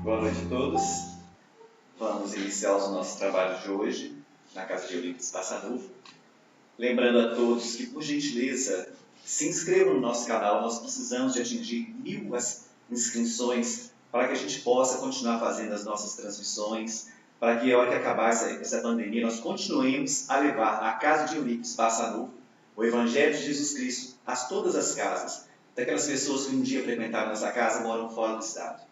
Boa noite a todos. Vamos iniciar os nossos trabalhos de hoje na Casa de Eurípides Passanuvo. Lembrando a todos que, por gentileza, se inscrevam no nosso canal. Nós precisamos de atingir 1000 inscrições para que a gente possa continuar fazendo as nossas transmissões, para que, a hora que acabar essa pandemia, nós continuemos a levar a Casa de Eurípides Passanuvo o Evangelho de Jesus Cristo a todas as casas daquelas pessoas que um dia frequentaram nossa casa e moram fora do estado.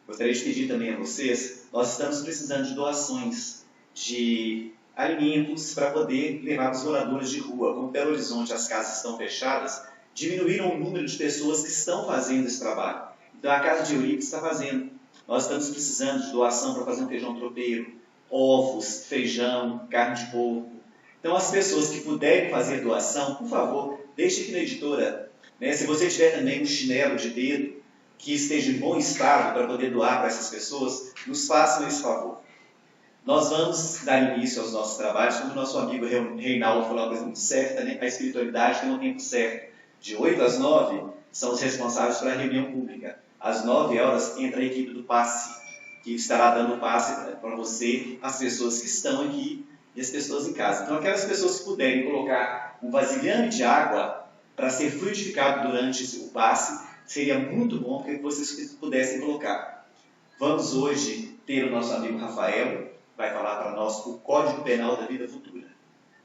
Gostaria de pedir também a vocês, nós estamos precisando de doações de alimentos para poder levar para os moradores de rua. Como Belo Horizonte as casas estão fechadas, diminuíram o número de pessoas que estão fazendo esse trabalho. Então a Casa de Eurípides está fazendo. Nós estamos precisando de doação para fazer um feijão tropeiro, ovos, feijão, carne de porco. Então as pessoas que puderem fazer doação, por favor, deixe aqui na editora. Se você tiver também um chinelo de dedo, que esteja em bom estado para poder doar para essas pessoas, nos façam esse favor. Nós vamos dar início aos nossos trabalhos, como o nosso amigo Reinaldo falou uma coisa muito certa, né? A espiritualidade tem um tempo certo. De 8 às 9 são os responsáveis pela reunião pública. Às 9 horas entra a equipe do passe, que estará dando passe para você, as pessoas que estão aqui e as pessoas em casa. Então, aquelas pessoas que puderem colocar um vasilhame de água para ser fluidificado durante o passe, seria muito bom que vocês pudessem colocar. Vamos hoje ter o nosso amigo Rafael, vai falar para nós o Código Penal da Vida Futura.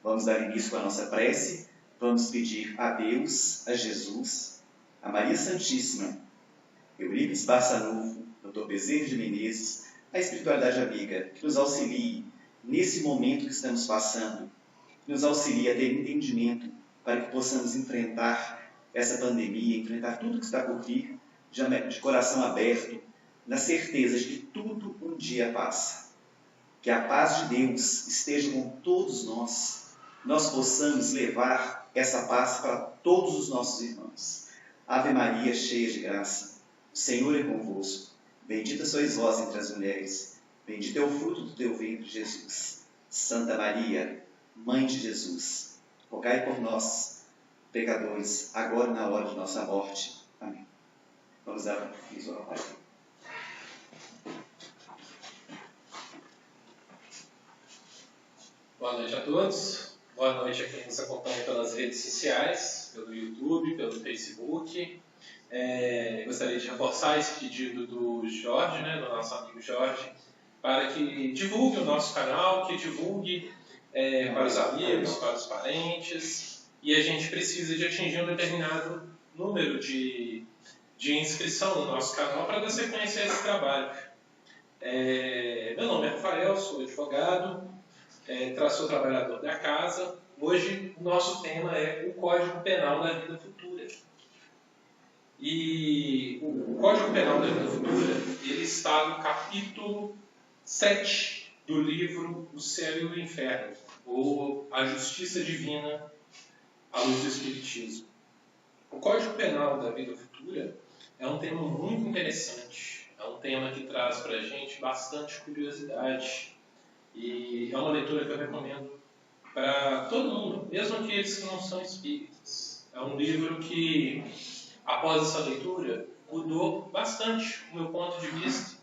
Vamos dar início com a nossa prece, vamos pedir a Deus, a Jesus, a Maria Santíssima, Eurípides Passanuvo, Dr. Bezerra de Menezes, a espiritualidade amiga, que nos auxilie nesse momento que estamos passando, que nos auxilie a ter entendimento para que possamos enfrentar essa pandemia, enfrentar tudo que está por vir, de coração aberto, na certeza de que tudo um dia passa. Que a paz de Deus esteja com todos nós possamos levar essa paz para todos os nossos irmãos. Ave Maria, cheia de graça, o Senhor é convosco. Bendita sois vós entre as mulheres, bendito é o fruto do teu ventre, Jesus. Santa Maria, Mãe de Jesus, rogai por nós, pecadores, agora e na hora de nossa morte. Amém. Vamos dar visual ao Pai. Boa noite a todos. Boa noite a quem nos acompanha pelas redes sociais, pelo YouTube, pelo Facebook. Gostaria de reforçar esse pedido do Jorge, do nosso amigo Jorge, para que divulgue o nosso canal, que divulgue para os amigos, para os parentes. E a gente precisa de atingir um determinado número de inscrição no nosso canal para dar sequência a esse trabalho. Meu nome é Rafael, sou advogado, sou trabalhador da casa. Hoje o nosso tema é o Código Penal da Vida Futura. E o Código Penal da Vida Futura ele está no capítulo 7 do livro O Céu e o Inferno, ou A Justiça Divina à Luz do Espiritismo. O Código Penal da Vida Futura é um tema muito interessante, é um tema que traz para a gente bastante curiosidade e é uma leitura que eu recomendo para todo mundo, mesmo aqueles que não são espíritas. É um livro que, após essa leitura, mudou bastante o meu ponto de vista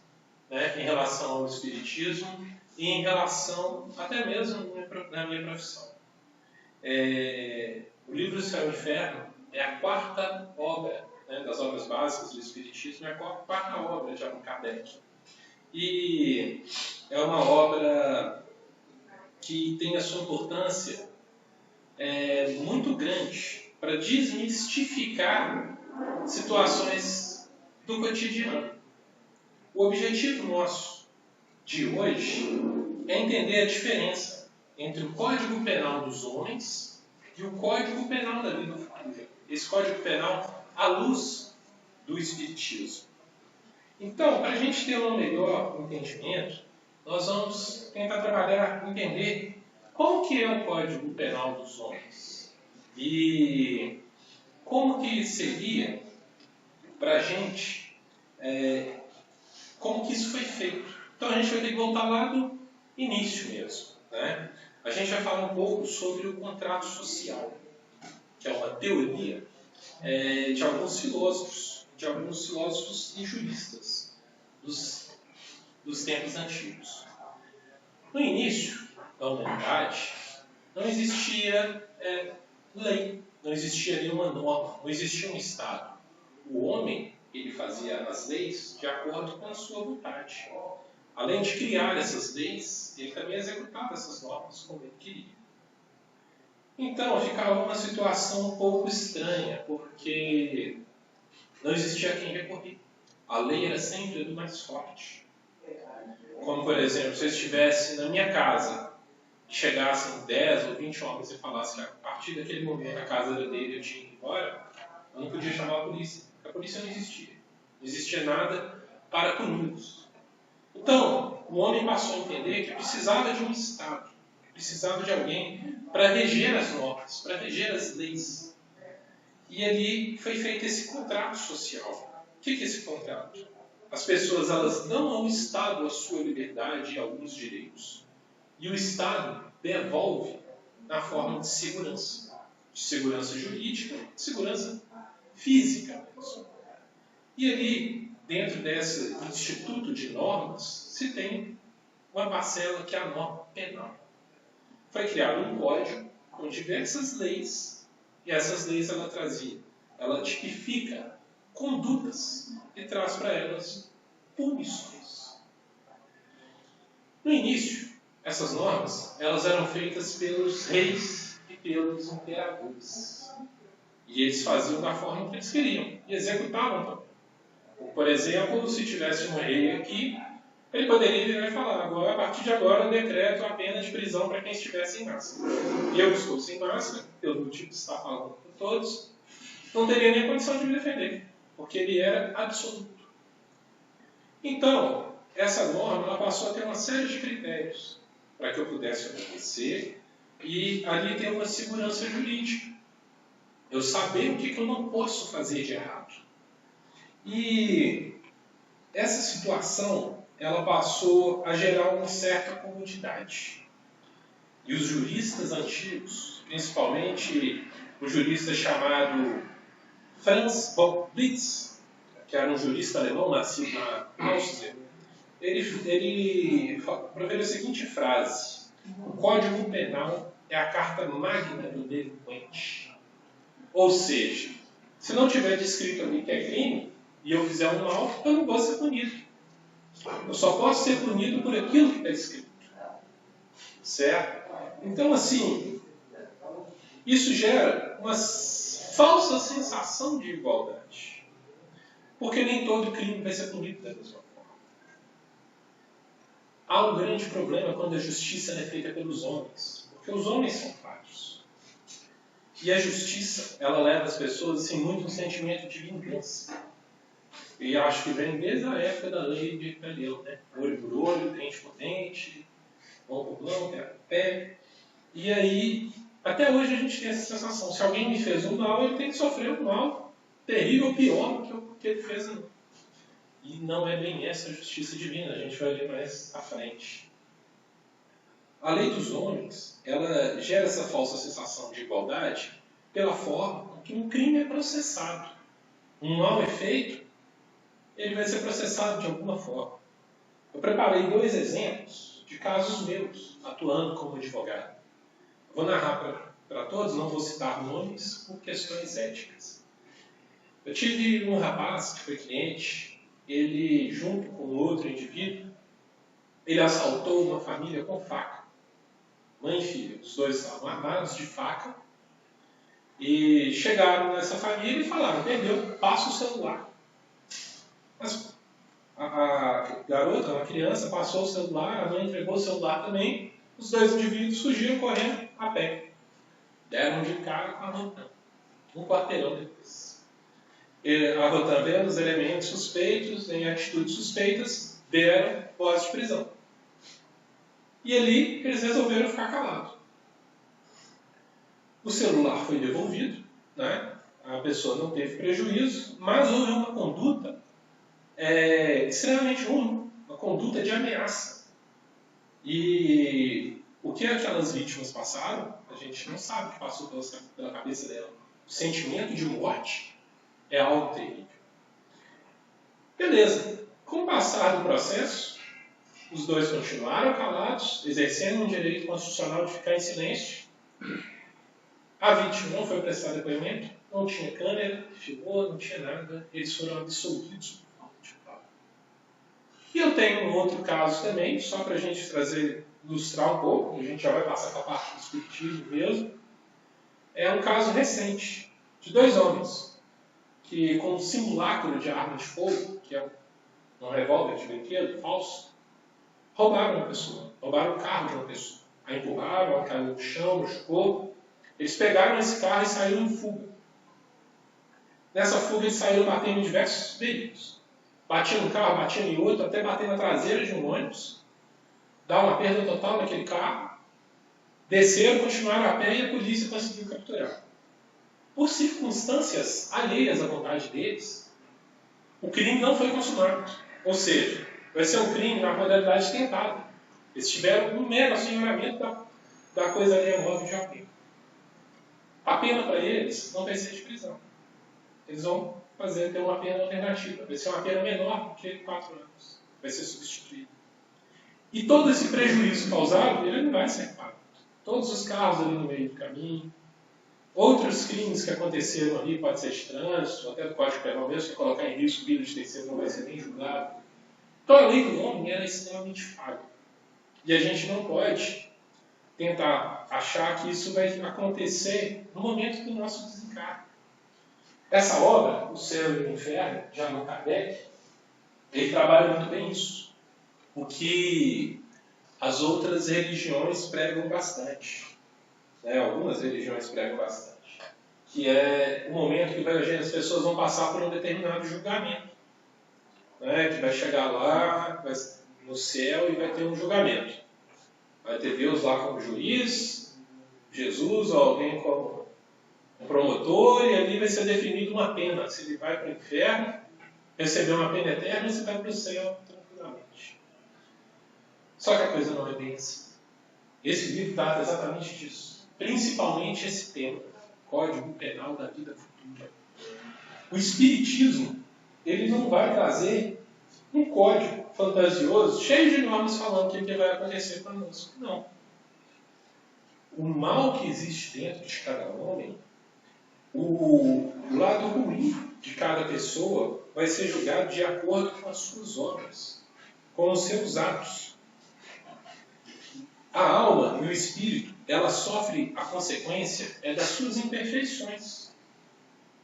em relação ao espiritismo e em relação até mesmo na minha profissão. O livro O Céu e o Inferno é a quarta obra das obras básicas do Espiritismo, é a quarta obra de Allan Kardec. E é uma obra que tem a sua importância muito grande para desmistificar situações do cotidiano. O objetivo nosso de hoje é entender a diferença entre o Código Penal dos homens e o Código Penal da vida futura. Esse Código Penal à luz do Espiritismo. Então, para a gente ter um melhor entendimento, nós vamos tentar trabalhar, entender como que é o Código Penal dos homens e como que seria para a gente, como que isso foi feito. Então a gente vai ter que voltar lá do início mesmo, né? A gente vai falar um pouco sobre o contrato social, que é uma teoria de alguns filósofos e juristas dos tempos antigos. No início da humanidade, não existia lei, não existia nenhuma norma, não existia um Estado. O homem, ele fazia as leis de acordo com a sua vontade. Além de criar essas leis, ele também executava essas normas como ele queria. Então, ficava uma situação um pouco estranha, porque não existia quem recorrer. A lei era sempre a do mais forte. Como, por exemplo, se eu estivesse na minha casa e chegassem 10 ou 20 homens e falassem que a partir daquele momento a casa era dele e eu tinha que ir embora, eu não podia chamar a polícia. A polícia não existia. Não existia nada para puni-los. Então, o homem passou a entender que precisava de um Estado, que precisava de alguém para reger as normas, para reger as leis. E ali foi feito esse contrato social. O que é esse contrato? As pessoas elas dão ao Estado a sua liberdade e alguns direitos. E o Estado devolve na forma de segurança jurídica, de segurança física mesmo. E ali, dentro desse instituto de normas, se tem uma parcela que é a norma penal. Foi criado um código com diversas leis, e essas leis ela tipifica condutas e traz para elas punições. No início, essas normas elas eram feitas pelos reis e pelos imperadores. E eles faziam da forma que eles queriam, e executavam também. Por exemplo, se tivesse um rei aqui, ele poderia virar e falar: agora, a partir de agora, eu decreto a pena de prisão para quem estiver sem máscara. E eu estou sem máscara, pelo motivo de estar falando com todos, não teria nem condição de me defender, porque ele era absoluto. Então, essa norma ela passou a ter uma série de critérios para que eu pudesse obedecer e ali ter uma segurança jurídica. Eu saber o que eu não posso fazer de errado. E essa situação ela passou a gerar uma certa comodidade. E os juristas antigos, principalmente o jurista chamado Franz von Blitz, que era um jurista alemão nascido na Áustria, ele proferiu a seguinte frase: o Código Penal é a carta magna do delinquente. Ou seja, se não tiver descrito ali que é crime, e eu fizer um mal, eu não vou ser punido. Eu só posso ser punido por aquilo que está escrito. Certo? Então, assim, isso gera uma falsa sensação de igualdade. Porque nem todo crime vai ser punido da mesma forma. Há um grande problema quando a justiça é feita pelos homens. Porque os homens são falhos. E a justiça, ela leva as pessoas assim, muito um sentimento de vingança. E acho que vem desde a época da lei de Italião, né? Olho por olho, dente por dente, mão por mão, pé por pé. E aí, até hoje a gente tem essa sensação. Se alguém me fez um mal, ele tem que sofrer um mal terrível, pior do que o que ele fez a mim. E não é bem essa a justiça divina, a gente vai ver mais à frente. A lei dos homens, ela gera essa falsa sensação de igualdade pela forma que um crime é processado. Um mal é feito, ele vai ser processado de alguma forma. Eu preparei 2 exemplos de casos meus, atuando como advogado. Eu vou narrar para todos, não vou citar nomes por questões éticas. Eu tive um rapaz que foi cliente, ele, junto com outro indivíduo, ele assaltou uma família com faca. Mãe e filha, os dois estavam armados de faca, e chegaram nessa família e falaram: perdeu, passa o celular. Mas A garota, uma criança, passou o celular, a mãe entregou o celular também, os dois indivíduos fugiram correndo a pé. Deram de cara com a Rotan, um quarteirão depois. A Rotan, vendo os elementos suspeitos, em atitudes suspeitas, deram voz de prisão. E ali eles resolveram ficar calados. O celular foi devolvido, né? A pessoa não teve prejuízo, mas houve uma conduta extremamente ruim, uma conduta de ameaça. E o que aquelas vítimas passaram, a gente não sabe o que passou pela cabeça dela. O sentimento de morte é algo terrível. Beleza. Com o passar do processo, os dois continuaram calados, exercendo um direito constitucional de ficar em silêncio. A vítima não foi prestar depoimento, não tinha câmera, filmou, não tinha nada. Eles foram absolvidos por falta de prova. E eu tenho um outro caso também, só para a gente ilustrar um pouco, a gente já vai passar para a parte do espiritismo mesmo. É um caso recente, de 2 homens, que com um simulacro de arma de fogo, que é um revólver de brinquedo falso, roubaram uma pessoa, roubaram o carro de uma pessoa. A empurraram, ela caiu no chão, machucou. Eles pegaram esse carro e saíram em fuga. Nessa fuga eles saíram batendo em diversos veículos. Batiam no carro, batiam em outro, até bater na traseira de um ônibus. Dá uma perda total naquele carro. Desceram, continuaram a pé e a polícia conseguiu capturar. Por circunstâncias alheias à vontade deles, o crime não foi consumado. Ou seja, vai ser um crime na modalidade tentada. Eles tiveram um mero assenhoramento da coisa ali móvel de alguém. A pena para eles não vai ser de prisão. Eles vão ter uma pena alternativa. Vai ser uma pena menor do que 4 anos. Vai ser substituída. E todo esse prejuízo causado, ele não vai ser pago. Todos os carros ali no meio do caminho, outros crimes que aconteceram ali, pode ser de trânsito, até do Código Penal mesmo, que colocar em risco vida de terceiro não vai ser nem julgado. Então a lei do homem era extremamente falha. E a gente não pode tentar achar que isso vai acontecer no momento do nosso desencarne. Essa obra, O Céu e o Inferno, de Allan Kardec, ele trabalha muito bem isso. O que as outras religiões pregam bastante. Algumas religiões pregam bastante. Que é o momento que as pessoas vão passar por um determinado julgamento. Que vai chegar lá no céu e vai ter um julgamento. Vai ter Deus lá como juiz, Jesus ou alguém como um promotor, e ali vai ser definido uma pena. Se ele vai para o inferno, receber uma pena eterna, ou se vai para o céu tranquilamente. Só que a coisa não é bem assim. Esse livro trata exatamente disso. Principalmente esse tema, Código Penal da Vida Futura. O Espiritismo, ele não vai trazer um código fantasioso, cheio de normas falando o que vai acontecer conosco. Não. O mal que existe dentro de cada homem, o lado ruim de cada pessoa, vai ser julgado de acordo com as suas obras, com os seus atos. A alma e o espírito, ela sofre a consequência das suas imperfeições.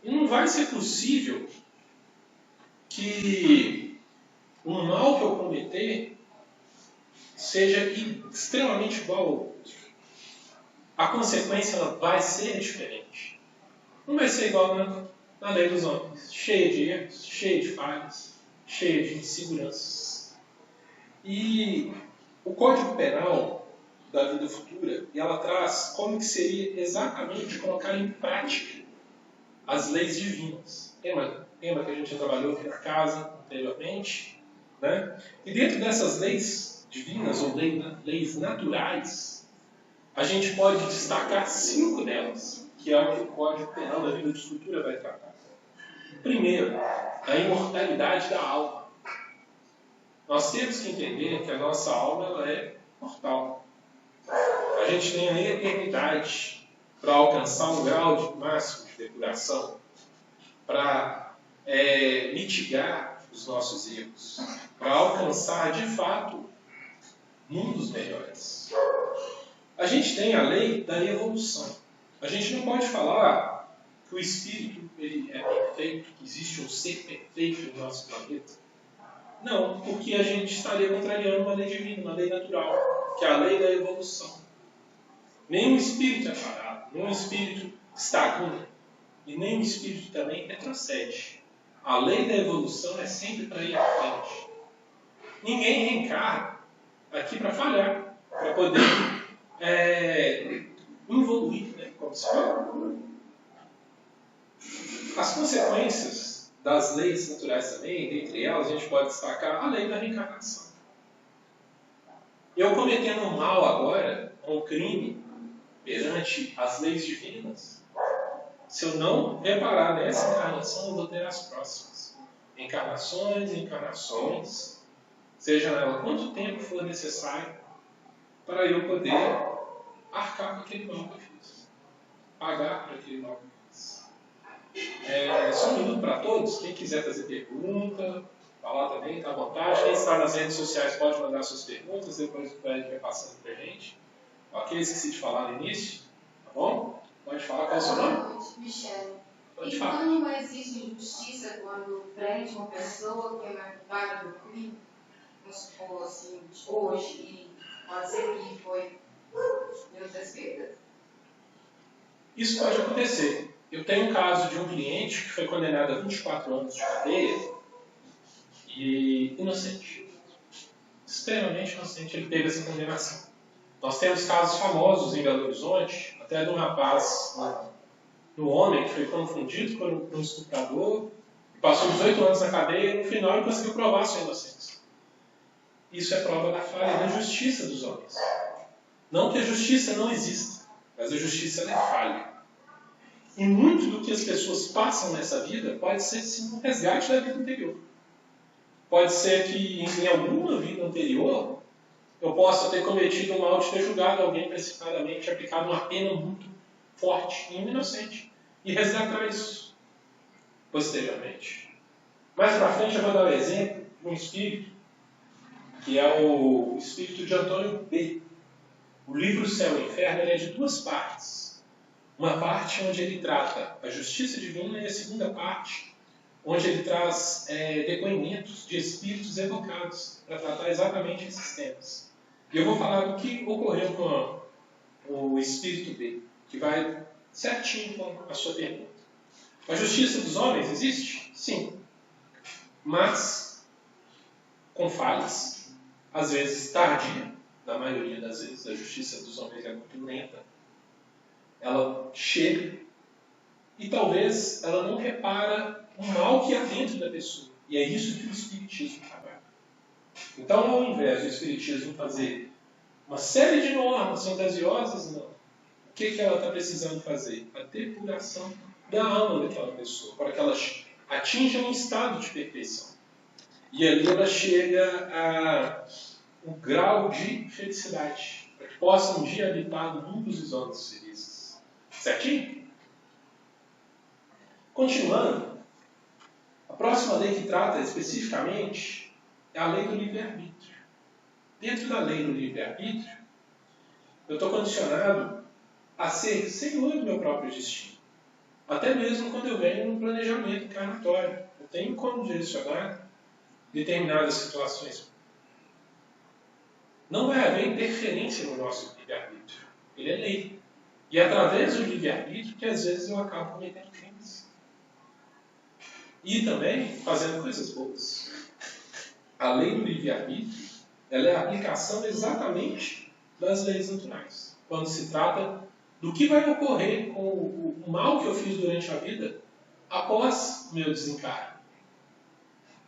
E não vai ser possível que o mal que eu cometer seja extremamente igual ao outro. A consequência ela vai ser diferente. Não vai ser igual na lei dos homens, cheia de erros, cheia de falhas, cheia de inseguranças. E o Código Penal da Vida Futura, ela traz como que seria exatamente colocar em prática as leis divinas. Lembra que a gente já trabalhou aqui na casa anteriormente? E dentro dessas leis divinas, ou leis naturais, a gente pode destacar 5 delas, que é o que o Código Penal da Vida Futura vai tratar. Primeiro, a imortalidade da alma. Nós temos que entender que a nossa alma ela é mortal. A gente tem a eternidade para alcançar um grau máximo de depuração, para mitigar os nossos erros, para alcançar, de fato, mundos melhores. A gente tem a lei da evolução. A gente não pode falar que o espírito ele é perfeito, que existe um ser perfeito no nosso planeta, Não, porque a gente estaria contrariando uma lei divina, uma lei natural, que é a lei da evolução. Nenhum espírito é parado, nenhum espírito estagna, e nenhum espírito também retrocede. A lei da evolução é sempre para ir à frente. Ninguém reencarna aqui para falhar, para poder evoluir, né, como se fala. As consequências das leis naturais também, dentre elas, a gente pode destacar a lei da reencarnação. Eu cometendo um mal agora, um crime, perante as leis divinas, se eu não reparar nessa encarnação, eu vou ter as próximas. Encarnações, seja ela quanto tempo for necessário, para eu poder arcar com aquele mal que eu fiz. Pagar por aquele mal que eu fiz. Só um minuto para todos. Quem quiser fazer pergunta, falar também, está à vontade. Quem está nas redes sociais pode mandar suas perguntas, depois o Fred vai passando para a gente. Ok, esqueci de falar no início. Tá bom? Pode falar, qual é o seu nome? Michele. Pode Então falar. não existe injustiça quando prende uma pessoa que é culpada do crime, vamos supor assim, hoje, e pode ser que foi de outras vidas? Isso pode acontecer. Eu tenho um caso de um cliente que foi condenado a 24 anos de cadeia e inocente. Extremamente inocente, ele teve essa condenação. Nós temos casos famosos em Belo Horizonte, até de um rapaz, um homem que foi confundido por um estuprador, passou 18 anos na cadeia e no final ele conseguiu provar sua inocência. Isso é prova da falha da justiça dos homens. Não que a justiça não exista, mas a justiça é falha. E muito do que as pessoas passam nessa vida pode ser sim um resgate da vida anterior. Pode ser que em alguma vida anterior eu possa ter cometido um mal de ter julgado alguém precipitadamente, aplicado uma pena muito forte e inocente, e resgatar isso posteriormente. Mais para frente eu vou dar o exemplo de um espírito, que é o espírito de Antônio B. O livro Céu e Inferno ele é de duas partes. Uma parte onde ele trata a justiça divina e a segunda parte onde ele traz depoimentos de espíritos evocados para tratar exatamente esses temas. E eu vou falar do que ocorreu com o espírito B, que vai certinho com a sua pergunta. A justiça dos homens existe? Sim. Mas com falhas, às vezes tardia, na maioria das vezes a justiça dos homens é muito lenta. Ela chega e talvez ela não repara o mal que há dentro da pessoa. E é isso que o Espiritismo trabalha. Então, ao invés do Espiritismo fazer uma série de normas fantasiosas, não. O que ela está precisando fazer? A depuração da alma daquela pessoa, para que ela atinja um estado de perfeição. E ali ela chega a um grau de felicidade, para que possa um dia habitar no mundo dos homens felizes. Certinho? Continuando, a próxima lei que trata especificamente é a lei do livre-arbítrio. Dentro da lei do livre-arbítrio, eu estou condicionado a ser senhor do meu próprio destino. Até mesmo quando eu venho no planejamento encarnatório. Eu tenho como direcionar determinadas situações. Não vai haver interferência no nosso livre-arbítrio. Ele é lei. E é através do livre-arbítrio que às vezes eu acabo cometendo crimes. E também fazendo coisas boas. A lei do livre-arbítrio ela é a aplicação exatamente das leis naturais. Quando se trata do que vai ocorrer com o mal que eu fiz durante a vida após o meu desencarne.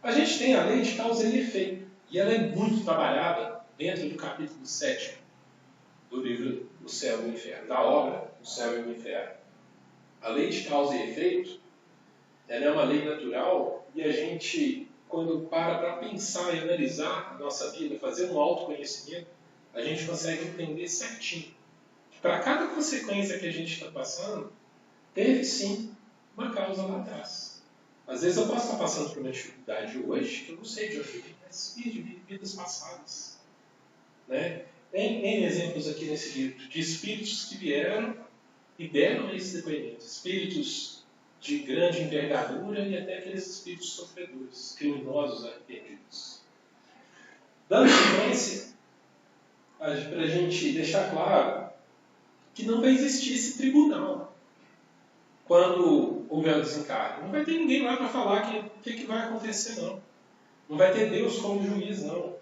A gente tem a lei de causa e efeito. E ela é muito trabalhada dentro do capítulo 7 do livro O Céu e o Inferno, da obra O Céu e o Inferno. A lei de causa e efeito ela é uma lei natural e a gente, quando para pensar e analisar a nossa vida, fazer um autoconhecimento, a gente consegue entender certinho que para cada consequência que a gente está passando, teve sim uma causa lá atrás. Às vezes eu posso estar passando por uma dificuldade hoje que eu não sei de onde vem, mas de vidas passadas. Né? Tem exemplos aqui nesse livro de espíritos que vieram e deram esse depoimento. Espíritos de grande envergadura e até aqueles espíritos sofredores, criminosos arrependidos. Dando sequência, para a gente deixar claro que não vai existir esse tribunal quando houver o desencarne. Não vai ter ninguém lá para falar o que vai acontecer, não. Não vai ter Deus como juiz, não.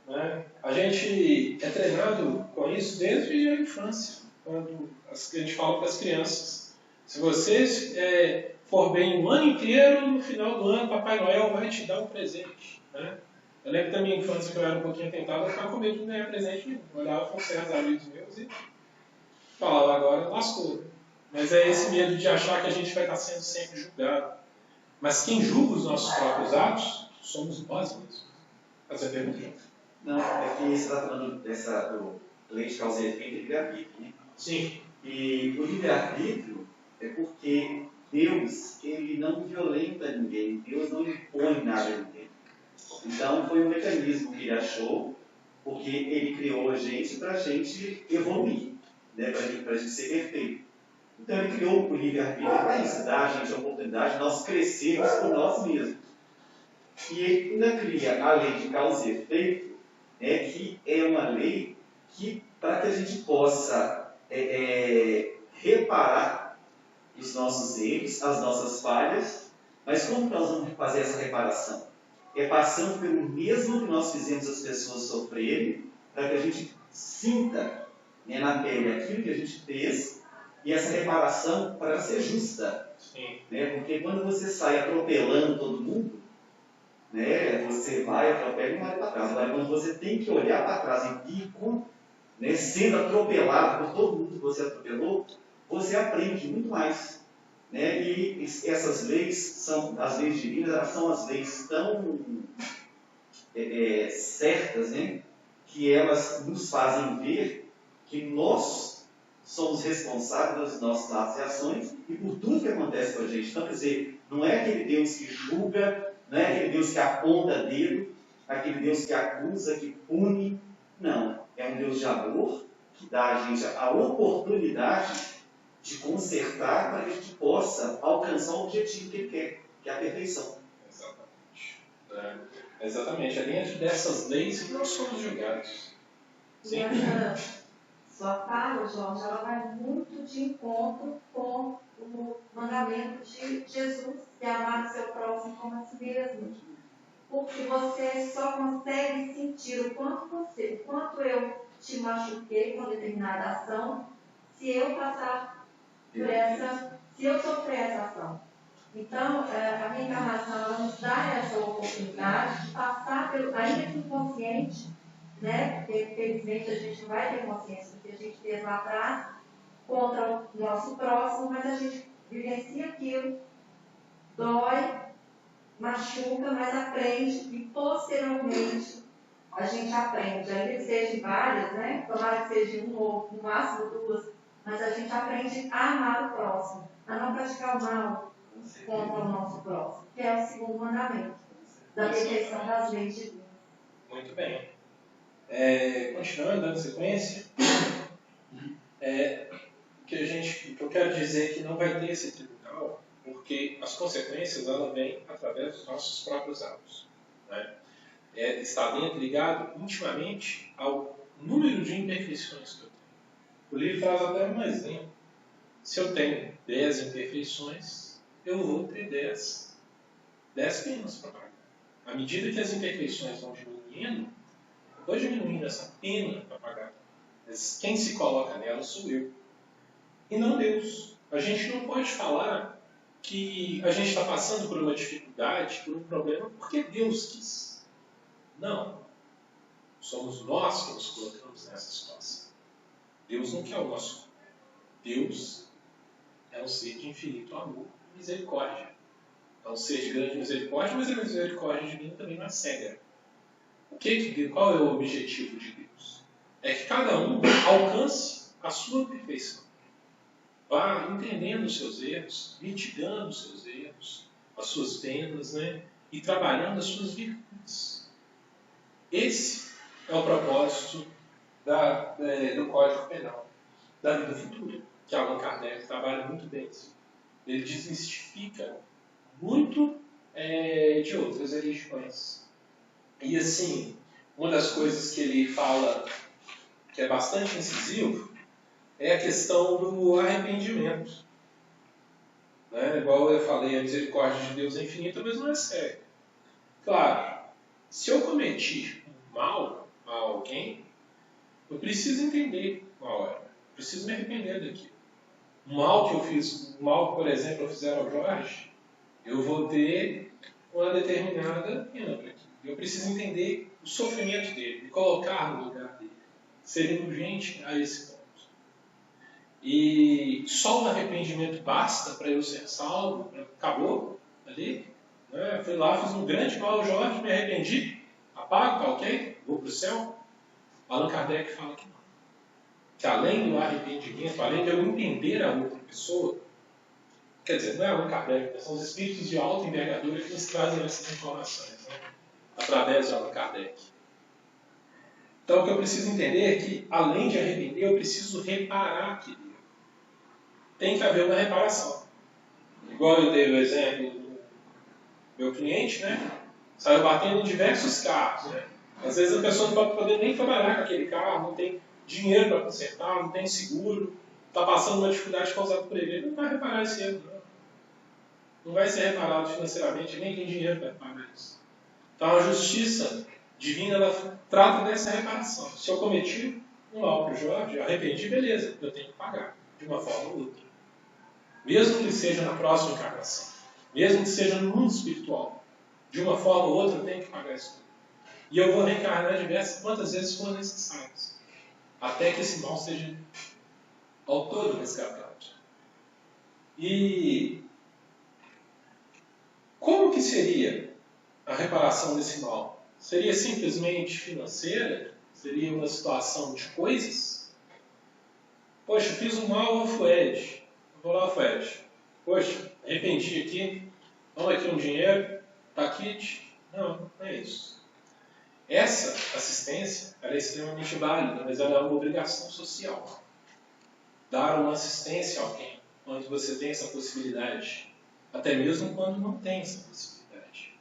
Né? A gente é treinado com isso desde a infância, quando a gente fala para as crianças. Se você for bem o ano inteiro, no final do ano, Papai Noel vai te dar um presente. Né? Eu lembro da minha infância que eu era um pouquinho tentado a ficar com medo de ganhar presente nenhum. Eu olhava com certos amigos meus e falava, agora lascou. Mas é esse medo de achar que a gente vai estar sendo sempre julgado. Mas quem julga os nossos próprios atos somos nós mesmos. Fazer a pergunta. Não, é que você está falando do lei de causa e efeito e livre-arbítrio, né? Sim. E o livre-arbítrio é porque Deus, ele não violenta ninguém, Deus não impõe nada a ninguém. Então foi um mecanismo que ele achou, porque ele criou a gente para a gente evoluir, né? Para a gente ser perfeito. Então ele criou o livre-arbítrio para isso, dar a gente a oportunidade de nós crescermos por nós mesmos. E ele ainda cria a lei de causa e efeito, que é uma lei que, para que a gente possa reparar os nossos erros, as nossas falhas, mas como nós vamos fazer essa reparação? É passando pelo mesmo que nós fizemos as pessoas sofrerem, para que a gente sinta, né, na pele aquilo que a gente fez, e essa reparação para ser justa. Né? Porque quando você sai atropelando todo mundo, né, você vai, atropela e não olha para trás. Agora, quando você tem que olhar para trás em pico, né, sendo atropelado por todo mundo que você atropelou, você aprende muito mais. Né? E essas leis, as leis divinas, elas são as leis tão certas, né, que elas nos fazem ver que nós somos responsáveis dos nossos atos e ações e por tudo que acontece com a gente. Então, quer dizer, não é aquele Deus que julga, não é aquele Deus que aponta dedo, aquele Deus que acusa, que pune. Não. É um Deus de amor que dá a gente a oportunidade de consertar para que a gente possa alcançar o objetivo que ele quer, que é a perfeição. Exatamente. É dentro dessas leis que nós somos julgados. E essa sua fala, Jorge, ela vai muito de encontro com o mandamento de Jesus, de amar o seu próximo como a si mesmo. Porque você só consegue sentir o quanto eu te machuquei com determinada ação, se eu passar por se eu sofrer essa ação. Então, a reencarnação ela nos dá essa oportunidade de passar pelo, ainda que inconsciente, né? Porque infelizmente a gente não vai ter consciência do que a gente fez lá atrás contra o nosso próximo, mas a gente vivencia aquilo, dói, machuca, mas aprende e posteriormente a gente aprende, ainda que seja várias, né? Tomara que seja um ou no máximo duas, mas a gente aprende a amar o próximo, a não praticar o mal contra o nosso próximo, que é o segundo mandamento da perfeição das leis divinas. Muito bem. Continuando, dando sequência, o que eu quero dizer é que não vai ter esse tribunal, porque as consequências elas vêm através dos nossos próprios atos. Né? Está ligado intimamente ao número de imperfeições que eu tenho. O livro traz até um exemplo. Se eu tenho 10 imperfeições, eu vou ter 10 penas para pagar. À medida que as imperfeições vão diminuindo, eu vou diminuindo essa pena para pagar. Mas quem se coloca nela sou eu. E não Deus. A gente não pode falar que a gente está passando por uma dificuldade, por um problema, porque Deus quis. Não. Somos nós que nos colocamos nessa situação. Deus não quer o nosso. Deus é um ser de infinito amor e misericórdia. É um ser de grande misericórdia, mas a misericórdia divina também não é cega. Qual é o objetivo de Deus? É que cada um alcance a sua perfeição. Vá entendendo os seus erros, mitigando os seus erros, as suas penas, né? E trabalhando as suas virtudes. Esse é o propósito do Código Penal da vida futura, que Allan Kardec trabalha muito bem. Ele desmistifica muito de outras religiões. E assim, uma das coisas que ele fala que é bastante incisivo é a questão do arrependimento. Né? Igual eu falei, a misericórdia de Deus é infinita, mas não é cega. Claro, se eu cometi um mal a alguém, eu preciso entender uma hora. Eu preciso me arrepender daquilo. O mal que eu fiz, o mal que, por exemplo, eu fizer ao Jorge, eu vou ter uma determinada pena para aquilo. Eu preciso entender o sofrimento dele, me colocar no lugar dele, ser indulgente a esse ponto. E só o arrependimento basta para eu ser salvo? Acabou ali? Né? Fui lá, fiz um grande mal ao Jorge, me arrependi, apago, tá ok? Vou para o céu? Allan Kardec fala que não. Que além do arrependimento, além de eu entender a outra pessoa, quer dizer, não é Allan Kardec, são os espíritos de alta envergadura que nos trazem essas informações, né? Através de Allan Kardec. Então, o que eu preciso entender é que, além de arrepender, eu preciso reparar aquele erro. Tem que haver uma reparação. Igual eu dei o exemplo do meu cliente, né? Saiu batendo em diversos carros, né? Às vezes a pessoa não pode poder nem trabalhar com aquele carro, não tem dinheiro para consertar, não tem seguro, está passando uma dificuldade causada por ele não vai reparar esse erro, não. Não vai ser reparado financeiramente, nem tem dinheiro para reparar isso. Então a justiça divina, ela trata dessa reparação. Se eu cometi um mal para o Jorge, eu arrependi, beleza, eu tenho que pagar, de uma forma ou outra. Mesmo que seja na próxima encarnação, mesmo que seja no mundo espiritual, de uma forma ou outra eu tenho que pagar isso tudo. E eu vou reencarnar quantas vezes for necessário, até que esse mal seja ao todo resgatado. E como que seria a reparação desse mal? Seria simplesmente financeira? Seria uma situação de coisas? Poxa, fiz um mal ao Fued. Vou lá, Fued. Poxa, arrependi aqui. Toma aqui um dinheiro. Tá aqui. Não, não é isso. Essa assistência é extremamente válida, mas ela é uma obrigação social. Dar uma assistência a alguém quando você tem essa possibilidade, até mesmo quando não tem essa possibilidade.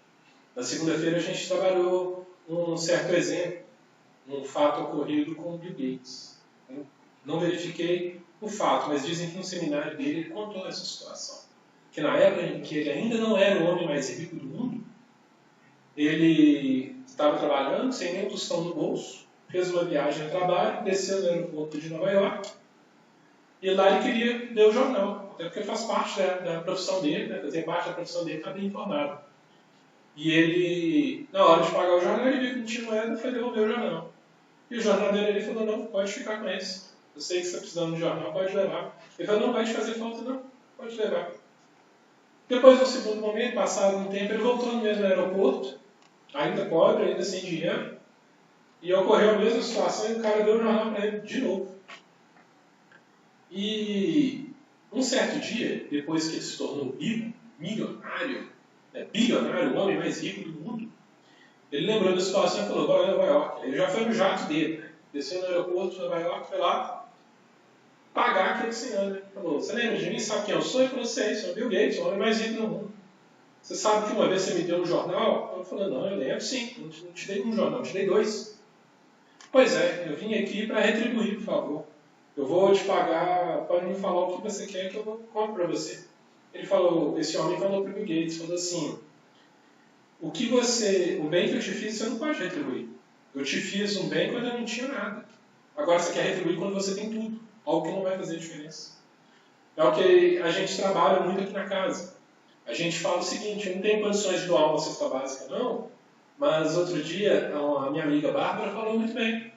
Na segunda-feira a gente trabalhou um certo exemplo, um fato ocorrido com o Bill Gates. Eu não verifiquei o fato, mas dizem que no seminário dele ele contou essa situação. Que na época em que ele ainda não era o homem mais rico do mundo, ele estava trabalhando sem nenhum tostão no bolso, fez uma viagem a trabalho, desceu no aeroporto de Nova York, e lá ele queria ler o jornal, até porque faz parte da profissão dele, né? Fazer parte da profissão dele, está bem informado. E ele, na hora de pagar o jornal, ele viu que não tinha moeda e foi devolver o jornal. E o jornaleiro ele falou, não, pode ficar com esse. Eu sei que você está precisando de jornal, pode levar. Ele falou, não vai te fazer falta não, pode levar. Depois, no segundo momento, passado um tempo, ele voltou no mesmo aeroporto, ainda pobre, ainda sem dinheiro, e ocorreu a mesma situação e o cara deu o jornal para ele de novo. E um certo dia, depois que ele se tornou rico, milionário, bilionário, o homem mais rico do mundo, ele lembrou da situação e falou, bora em Nova York. Ele já foi no jato dele, né? Desceu no aeroporto de Nova York, foi lá pagar aquele senhor. Né? Falou, você lembra de mim? Sabe quem eu sou? Ele falou, sei, sou Bill Gates, o homem mais rico do mundo. Você sabe que uma vez você me deu um jornal? Eu falei, não, eu lembro sim, não te dei um jornal, te dei 2. Pois é, eu vim aqui para retribuir, por favor. Eu vou te pagar, pode me falar o que você quer que eu compro para você. Ele falou, esse homem falou para o Bill Gates, falou assim, o bem que eu te fiz, você não pode retribuir. Eu te fiz um bem quando eu não tinha nada. Agora você quer retribuir quando você tem tudo, algo que não vai fazer diferença. É o que a gente trabalha muito aqui na casa. A gente fala o seguinte, eu não tenho condições de doar uma cesta básica não, mas outro dia a minha amiga Bárbara falou muito bem.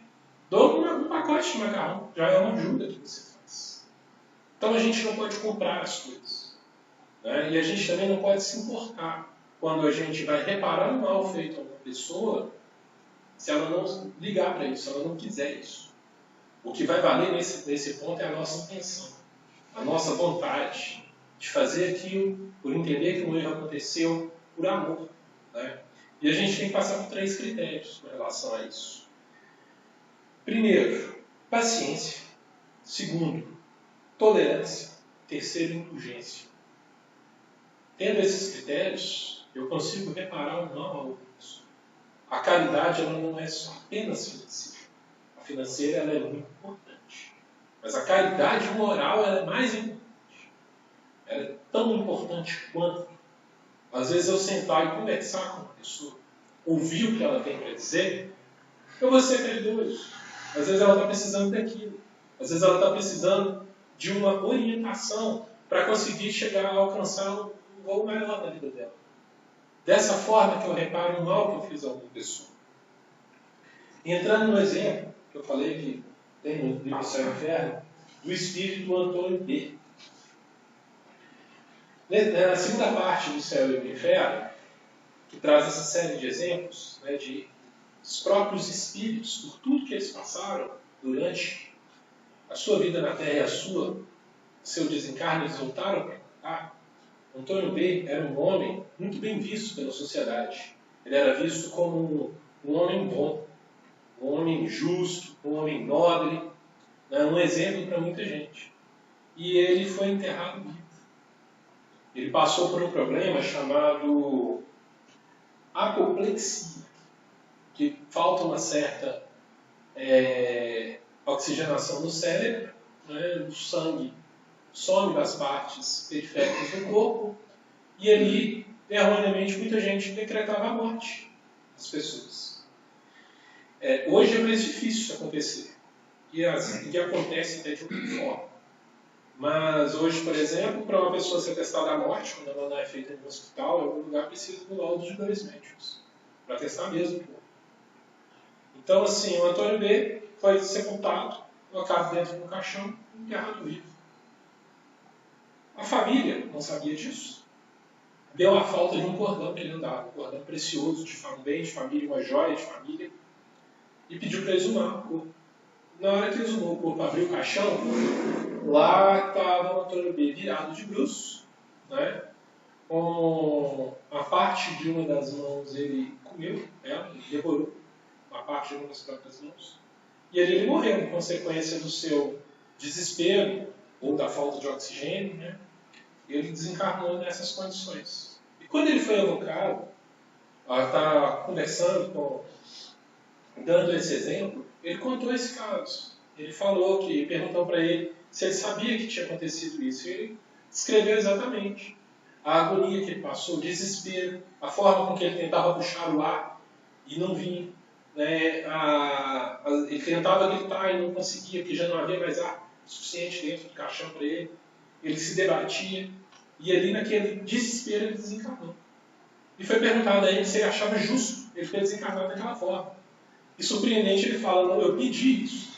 Dou um pacote de macarrão, já é uma ajuda que você faz. Então a gente não pode comprar as coisas. Né? E a gente também não pode se importar quando a gente vai reparar um mal feito a uma pessoa, se ela não ligar para isso, se ela não quiser isso. O que vai valer nesse ponto é a nossa intenção, a nossa vontade de fazer aquilo, por entender que um erro aconteceu, por amor. Né? E a gente tem que passar por 3 critérios com relação a isso. Primeiro, paciência. Segundo, tolerância. Terceiro, indulgência. Tendo esses critérios, eu consigo reparar um mal a outra pessoa. a caridade ela não é só apenas financeira. A financeira ela é muito importante. Mas a caridade moral ela é mais importante. Ela é tão importante quanto. Às vezes eu sentar e conversar com uma pessoa, ouvir o que ela tem para dizer, eu vou ser caridoso. Às vezes ela está precisando daquilo. Às vezes ela está precisando de uma orientação para conseguir chegar a alcançar um voo maior na vida dela. Dessa forma que eu reparo o mal que eu fiz a alguma pessoa. Entrando no exemplo, que eu falei que tem no livro Céu e Inferno, do espírito Antônio B. Na segunda parte do Céu e do Inferno, que traz essa série de exemplos, né, de os próprios espíritos, por tudo que eles passaram durante a sua vida na Terra e seu desencarne, eles voltaram para cá. Antônio B. era um homem muito bem visto pela sociedade. Ele era visto como um homem bom, um homem justo, um homem nobre, né, um exemplo para muita gente. E ele foi enterrado vivo. Ele passou por um problema chamado apoplexia, que falta uma certa oxigenação no cérebro, né, o sangue some das partes periféricas do corpo, e ali, erroneamente, muita gente decretava a morte das pessoas. Hoje é mais difícil isso acontecer, e acontece até de outra forma. Mas hoje, por exemplo, para uma pessoa ser testada a morte, quando ela não é feita em um hospital, em algum lugar precisa do laudo de 2 médicos, para testar mesmo. Então, assim, o Antônio B. foi sepultado, colocado dentro de um caixão, enterrado vivo. A família não sabia disso. Deu a falta de um cordão que ele andava, um cordão precioso, de bem de família, uma joia de família, e pediu para exumar o corpo. Na hora que exumou o corpo, abriu o caixão, lá estava o Antônio B. virado de bruços, né? Com a parte de uma das mãos ele comeu, ele devorou a parte de uma das próprias mãos. E ali ele morreu, em consequência do seu desespero ou da falta de oxigênio, né? Ele desencarnou nessas condições. E quando ele foi evocado, está conversando, dando esse exemplo, ele contou esse caso. Ele falou que, perguntou para ele se ele sabia que tinha acontecido isso. E ele descreveu exatamente a agonia que ele passou, o desespero, a forma com que ele tentava puxar o ar e não vinha. Né? Ele tentava gritar e não conseguia, porque já não havia mais ar suficiente dentro do caixão para ele. Ele se debatia e ali naquele desespero ele desencarnou. E foi perguntado a ele se ele achava justo ele ter desencarnado daquela forma. E surpreendente ele fala, não, eu pedi isso.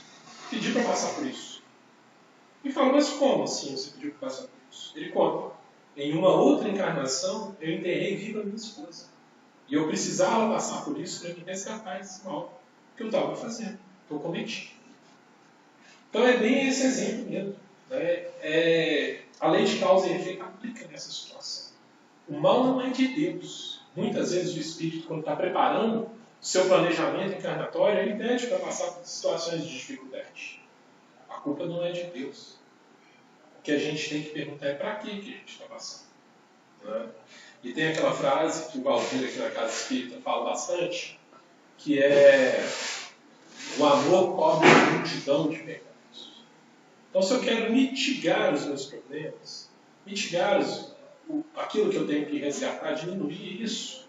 Pedi para passar por isso. E fala, mas como assim você pediu para passar por isso? Ele conta, em uma outra encarnação eu enterrei viva minha esposa. E eu precisava passar por isso para me resgatar esse mal que eu estava fazendo, que eu cometi. Então é bem esse exemplo mesmo. Né? A lei de causa e efeito aplica nessa situação. O mal não é de Deus. Muitas vezes o espírito, quando está preparando o seu planejamento encarnatório, ele pede para passar por situações de dificuldade. A culpa não é de Deus. O que a gente tem que perguntar é para que a gente está passando. Né? E tem aquela frase que o Valdir aqui na Casa Espírita fala bastante, que é o amor cobre a multidão de pecados. Então, se eu quero mitigar os meus problemas, mitigar aquilo que eu tenho que resgatar, diminuir isso,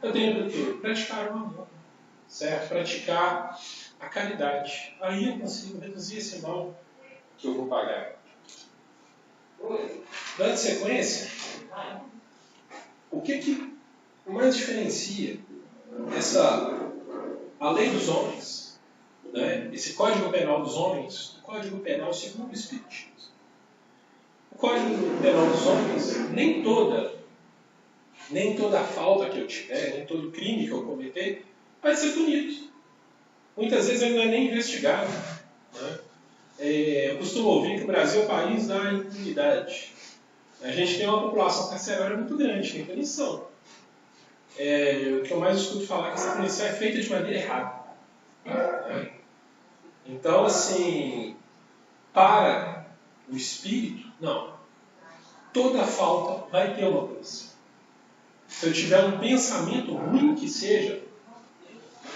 eu tenho que praticar o amor, certo? Praticar a caridade. Aí eu consigo reduzir esse mal que eu vou pagar. Dando sequência, o que mais diferencia a lei dos homens, né? Esse Código Penal dos homens, do Código Penal segundo o Espiritismo? O Código Penal dos homens, nem toda falta que eu tiver, nem todo crime que eu cometer, vai ser punido. Muitas vezes ele não é nem investigado. Né? Eu costumo ouvir que o Brasil é o país da impunidade. A gente tem uma população carcerária muito grande, tem punição. O que eu mais escuto falar é que essa punição é feita de maneira errada. Né? Então, assim, para o espírito, não. Toda falta vai ter uma punição. Se eu tiver um pensamento ruim que seja,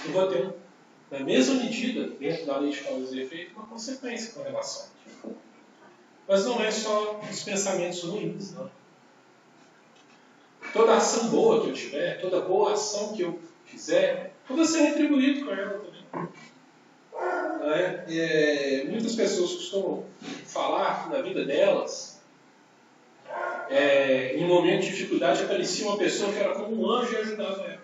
eu vou ter, na mesma medida, dentro da lei de causa e efeito, uma consequência com relação àquilo. Mas não é só os pensamentos ruins, não. Toda ação boa que eu tiver, toda boa ação que eu fizer, eu vou ser retribuído com ela também. Muitas pessoas costumam falar que na vida delas, em momentos de dificuldade, aparecia uma pessoa que era como um anjo e ajudava ela.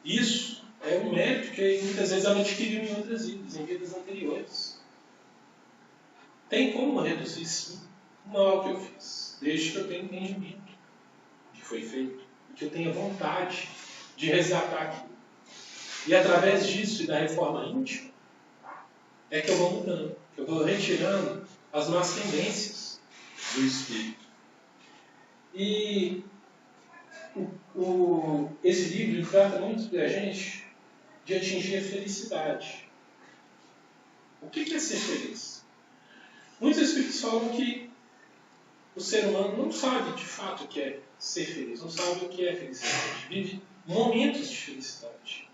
Isso é um mérito que muitas vezes ela adquiriu em outras vidas, em vidas anteriores. Tem como reduzir, sim, o mal que eu fiz, desde que eu tenha entendimento do que foi feito, e que eu tenha vontade de resgatar aquilo. E através disso e da reforma íntima, é que eu vou mudando, que eu vou retirando as más tendências do espírito. E esse livro trata muito da gente de atingir a felicidade. O que é ser feliz? Muitos espíritos falam que o ser humano não sabe de fato o que é ser feliz, não sabe o que é felicidade. Vive momentos de felicidade.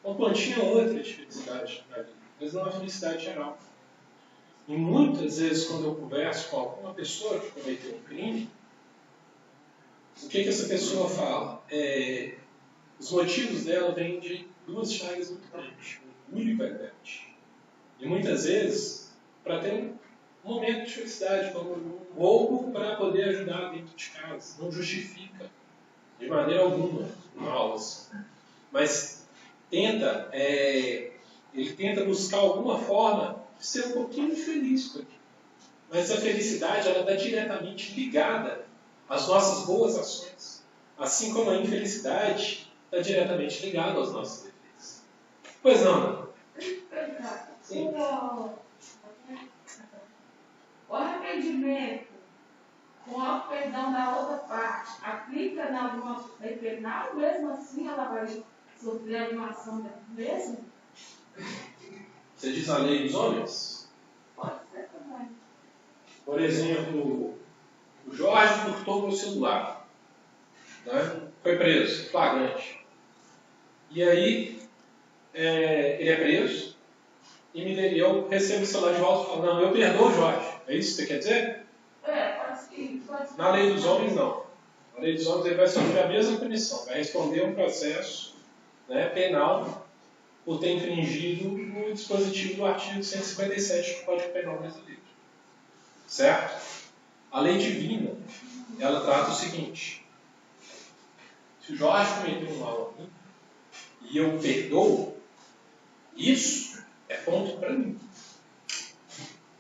Uma plantinha ou outra de felicidade na vida, mas não a felicidade geral. E muitas vezes, quando eu converso com alguma pessoa que cometeu um crime, o que essa pessoa fala? Os motivos dela vêm de duas chagas muito grandes: orgulho e vaidade. E muitas vezes, para ter um momento de felicidade, como um roubo para poder ajudar dentro de casa. Não justifica, de maneira alguma, mal assim. Mas ele tenta buscar alguma forma de ser um pouquinho feliz com aquilo. Mas a felicidade, ela está diretamente ligada às nossas boas ações. Assim como a infelicidade está diretamente ligada aos nossos defeitos. Pois não, sim. O arrependimento com o perdão da outra parte aplica na alguma penal, mesmo assim ela vai sofrer alguma ação mesmo? Você diz a lei dos homens? Pode ser também. Por exemplo, o Jorge furtou meu celular. Né? Foi preso, flagrante. E aí, ele é preso, e eu recebo o celular de volta e falo: não, eu perdoo o Jorge. É isso que você quer dizer? Pode ser. Na lei dos homens, não. Na lei dos homens, ele vai sofrer a mesma punição. Vai responder um processo, né, penal por ter infringido o dispositivo do artigo 157 do Código Penal brasileiro. Certo? A lei divina, ela trata o seguinte: se o Jorge cometeu um mal a mim e eu perdoo, isso é ponto para mim.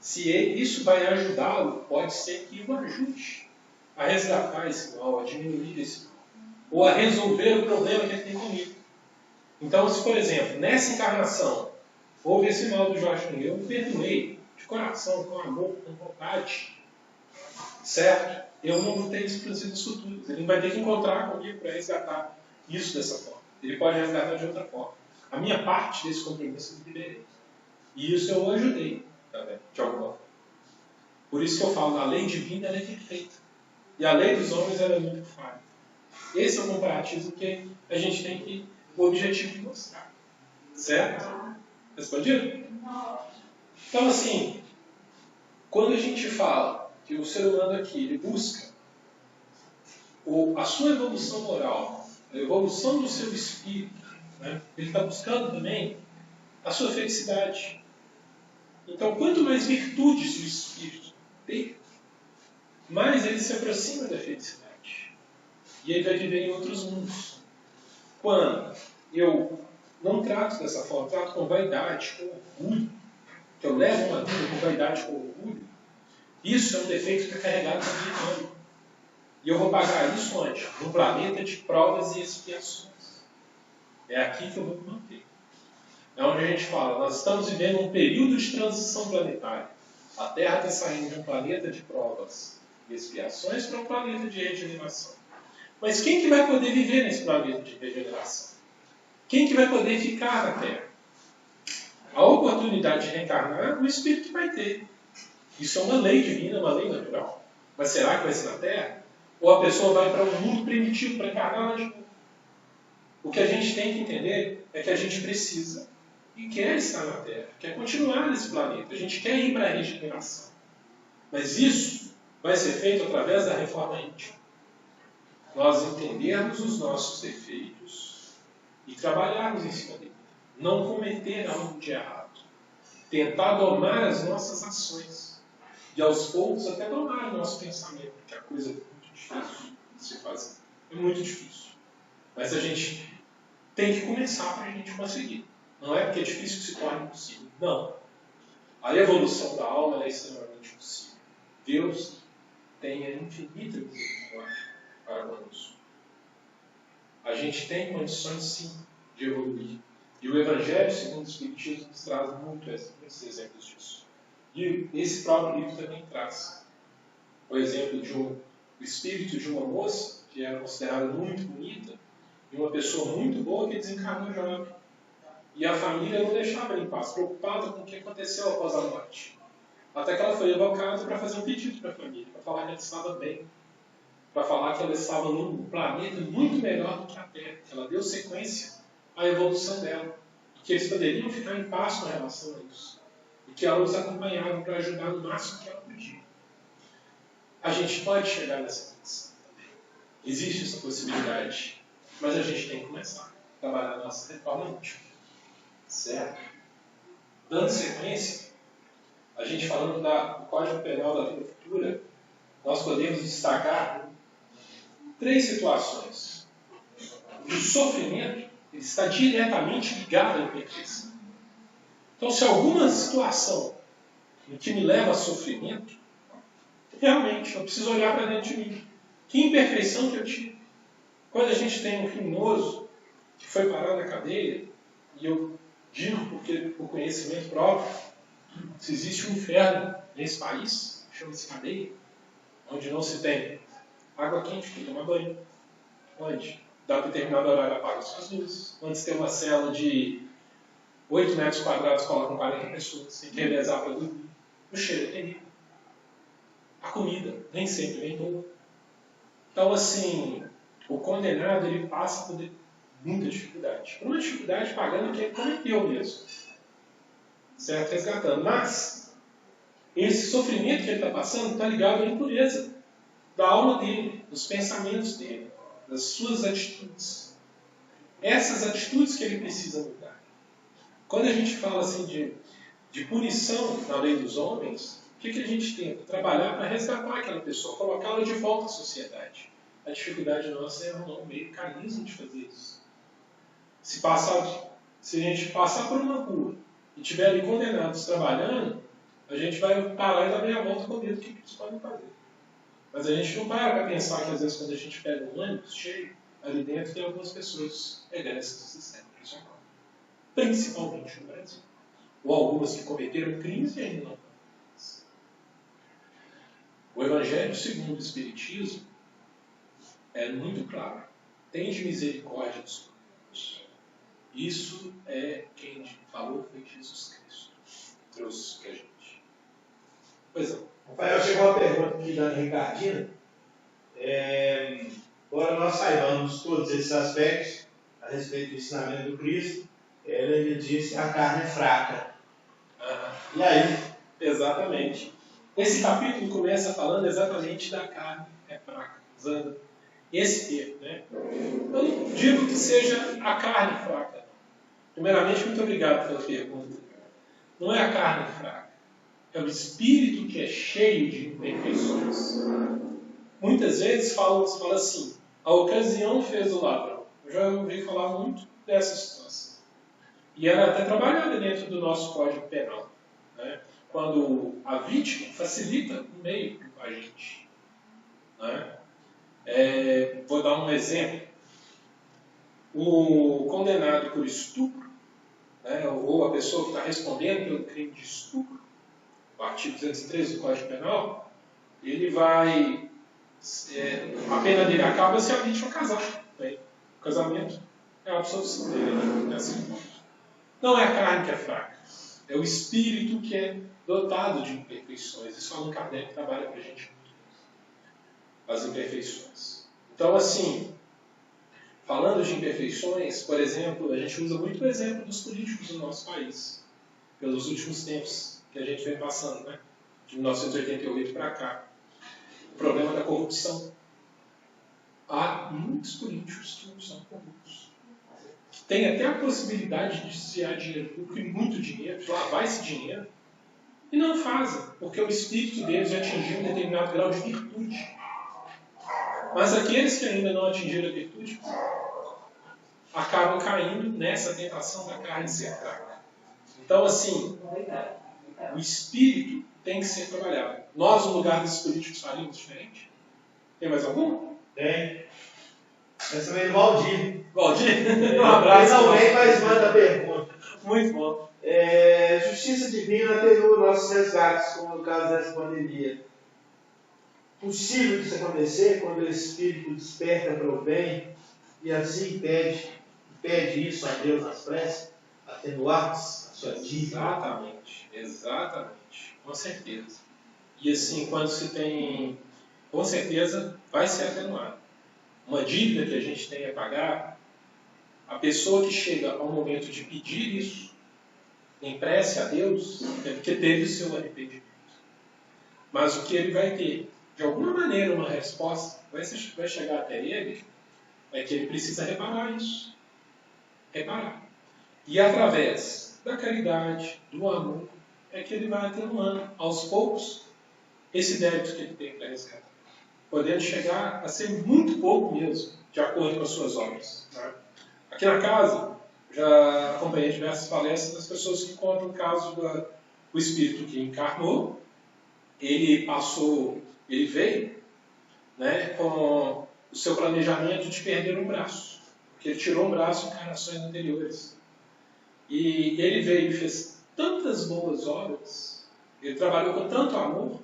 Se isso vai ajudá-lo, pode ser que o ajude a resgatar esse mal, a diminuir esse mal, ou a resolver o problema que ele tem comigo. Então, se, por exemplo, nessa encarnação houve esse mal do Jorge comigo, eu perdoei de coração, com amor, com vontade, certo? Eu não vou ter isso para as vidas futuras. Ele vai ter que encontrar comigo para resgatar isso dessa forma. Ele pode resgatar de outra forma. A minha parte desse compromisso eu liberei. E isso eu o ajudei também, de alguma forma. Por isso que eu falo, a lei divina ela é perfeita. E a lei dos homens ela é muito falha. Esse é o comparativo que a gente tem que, o objetivo de mostrar. Certo? Respondido? Então, assim, quando a gente fala que o ser humano aqui ele busca a sua evolução moral, a evolução do seu espírito, né? Ele está buscando também a sua felicidade. Então, quanto mais virtudes o espírito tem, mais ele se aproxima da felicidade. E ele vai viver em outros mundos. Quando eu não trato dessa forma, trato com vaidade, com orgulho, que eu levo uma vida com vaidade, com orgulho, isso é um defeito que está carregado na minha alma. E eu vou pagar isso onde? No planeta de provas e expiações. É aqui que eu vou me manter. É onde a gente fala, nós estamos vivendo um período de transição planetária. A Terra está saindo de um planeta de provas e expiações para um planeta de regeneração. Mas quem que vai poder viver nesse planeta de regeneração? Quem que vai poder ficar na Terra? A oportunidade de reencarnar, o espírito vai ter. Isso é uma lei divina, uma lei natural. Mas será que vai ser na Terra? Ou a pessoa vai para um mundo primitivo para encarnar lá de novo? O que a gente tem que entender é que a gente precisa e quer estar na Terra, quer continuar nesse planeta, a gente quer ir para a regeneração. Mas isso vai ser feito através da reforma íntima. Nós entendermos os nossos defeitos e trabalharmos em cima dele. Não cometer algo de errado. Tentar domar as nossas ações. E aos poucos até domar o nosso pensamento, que é a coisa muito difícil de se fazer. É muito difícil. Mas a gente tem que começar para a gente conseguir. Não é porque é difícil que se torne possível. Não. A evolução da alma é extremamente possível. Deus tem a infinita misericórdia para conosco. A gente tem condições, sim, de evoluir. E o Evangelho, segundo o Espiritismo, nos traz muitos exemplos disso. E esse próprio livro também traz o exemplo do espírito de uma moça, que era considerada muito bonita, e uma pessoa muito boa que desencarnou jovem. E a família não deixava ela em paz, preocupada com o que aconteceu após a morte. Até que ela foi evocada para fazer um pedido para a família, para falar que ela estava bem, para falar que ela estava num planeta muito melhor do que a Terra, que ela deu sequência à evolução dela, e que eles poderiam ficar em paz com relação a isso, e que ela os acompanhava para ajudar no máximo que ela podia. A gente pode chegar nessa condição também. Existe essa possibilidade, mas a gente tem que começar a trabalhar a nossa reforma íntima. Certo? Dando sequência, a gente falando do Código Penal da Vida Futura, nós podemos destacar 3 situações. O sofrimento ele está diretamente ligado à imperfeição. Então, se alguma situação em que me leva a sofrimento, realmente eu preciso olhar para dentro de mim. Que imperfeição que eu tive? Quando a gente tem um criminoso que foi parar na cadeia, e eu digo porque por conhecimento próprio, se existe um inferno nesse país, chama-se cadeia, onde não se tem água quente para tomar banho, onde dá determinado horário apaga suas luzes, onde se tem uma cela de 8 metros quadrados, colocam 40 pessoas, tem que revezar para dormir. O cheiro é terrível. A comida nem sempre vem boa. Então, assim, o condenado ele passa por muita dificuldade. Por uma dificuldade pagando que ele cometeu mesmo. Certo? Resgatando. Mas, esse sofrimento que ele está passando está ligado à impureza da alma dele, dos pensamentos dele, das suas atitudes. Essas atitudes que ele precisa mudar. Quando a gente fala assim de punição na lei dos homens, o que a gente tenta? Trabalhar para resgatar aquela pessoa, colocá-la de volta à sociedade. A dificuldade nossa é arrumar um mecanismo de fazer isso. Se a gente passar por uma rua e tiver ali condenados trabalhando, a gente vai parar e dar meia volta com medo do que eles podem fazer. Mas a gente não para pensar que às vezes quando a gente pega um ônibus cheio, ali dentro tem algumas pessoas egressas do sistema prisional. Principalmente no Brasil. Ou algumas que cometeram crimes e ainda não foram punidas. O Evangelho segundo o Espiritismo é muito claro. Tende misericórdia dos pobres. Isso é quem falou foi Jesus Cristo. Trouxe para a gente. Pois é. Rafael, chegou uma pergunta aqui da Ricardina. Embora nós saibamos todos esses aspectos a respeito do ensinamento do Cristo, ela ainda diz que a carne é fraca. E aí? Exatamente. Esse capítulo começa falando exatamente da carne é fraca, usando esse termo, né? Eu não digo que seja a carne fraca. Primeiramente, muito obrigado pela pergunta. Não é a carne fraca. É o espírito que é cheio de imperfeições. Muitas vezes se fala assim, a ocasião fez o ladrão. Eu já ouvi falar muito dessa situação. E ela é até trabalhada dentro do nosso Código Penal. Né? Quando a vítima facilita o meio do agente. Né? Vou dar um exemplo. O condenado por estupro, né, ou a pessoa que está respondendo pelo crime de estupro, o artigo 213 do Código Penal, ele vai... a pena dele acaba se a vítima casar. Né? O casamento é a absolvição dele. Né? Não é a carne que é fraca, é o espírito que é dotado de imperfeições. Isso Allan Kardec trabalha para a gente. As imperfeições. Então, assim, falando de imperfeições, por exemplo, a gente usa muito o exemplo dos políticos do nosso país, pelos últimos tempos que a gente vem passando, né? De 1988 para cá. O problema da corrupção. Há muitos políticos que não são corruptos. Tem até a possibilidade de desviar dinheiro público, e muito dinheiro, de lavar esse dinheiro, e não fazem, porque o espírito deles já atingiu um determinado grau de virtude. Mas aqueles que ainda não atingiram a virtude acabam caindo nessa tentação da carne ser fraca. Então, assim, o espírito tem que ser trabalhado. Nós, no lugar desses políticos, faríamos diferente? Tem mais algum? Tem. Essa vem do Valdir. Valdir? Um abraço. Não vem, mas manda a pergunta. Muito bom. Justiça divina atenua nossos resgates, como no caso dessa pandemia. Possível isso acontecer quando o Espírito desperta para o bem e assim pede isso a Deus nas preces, atenuar a sua dívida? Exatamente. Com certeza. E assim, quando se tem, com certeza, vai ser atenuado. Uma dívida que a gente tem a pagar, a pessoa que chega ao momento de pedir isso, em prece a Deus, é porque teve o seu arrependimento. Mas o que ele vai ter, de alguma maneira, uma resposta, vai chegar até ele, é que ele precisa reparar isso. Reparar. E através da caridade, do amor, é que ele vai atenuando, aos poucos, esse débito que ele tem para resgatar. Podendo chegar a ser muito pouco mesmo, de acordo com as suas obras. Né? Aqui na casa, já acompanhei diversas palestras das pessoas que contam o caso do espírito que encarnou. Ele veio, né, com o seu planejamento de perder um braço, porque ele tirou um braço em encarnações anteriores. E ele veio e fez tantas boas obras, ele trabalhou com tanto amor,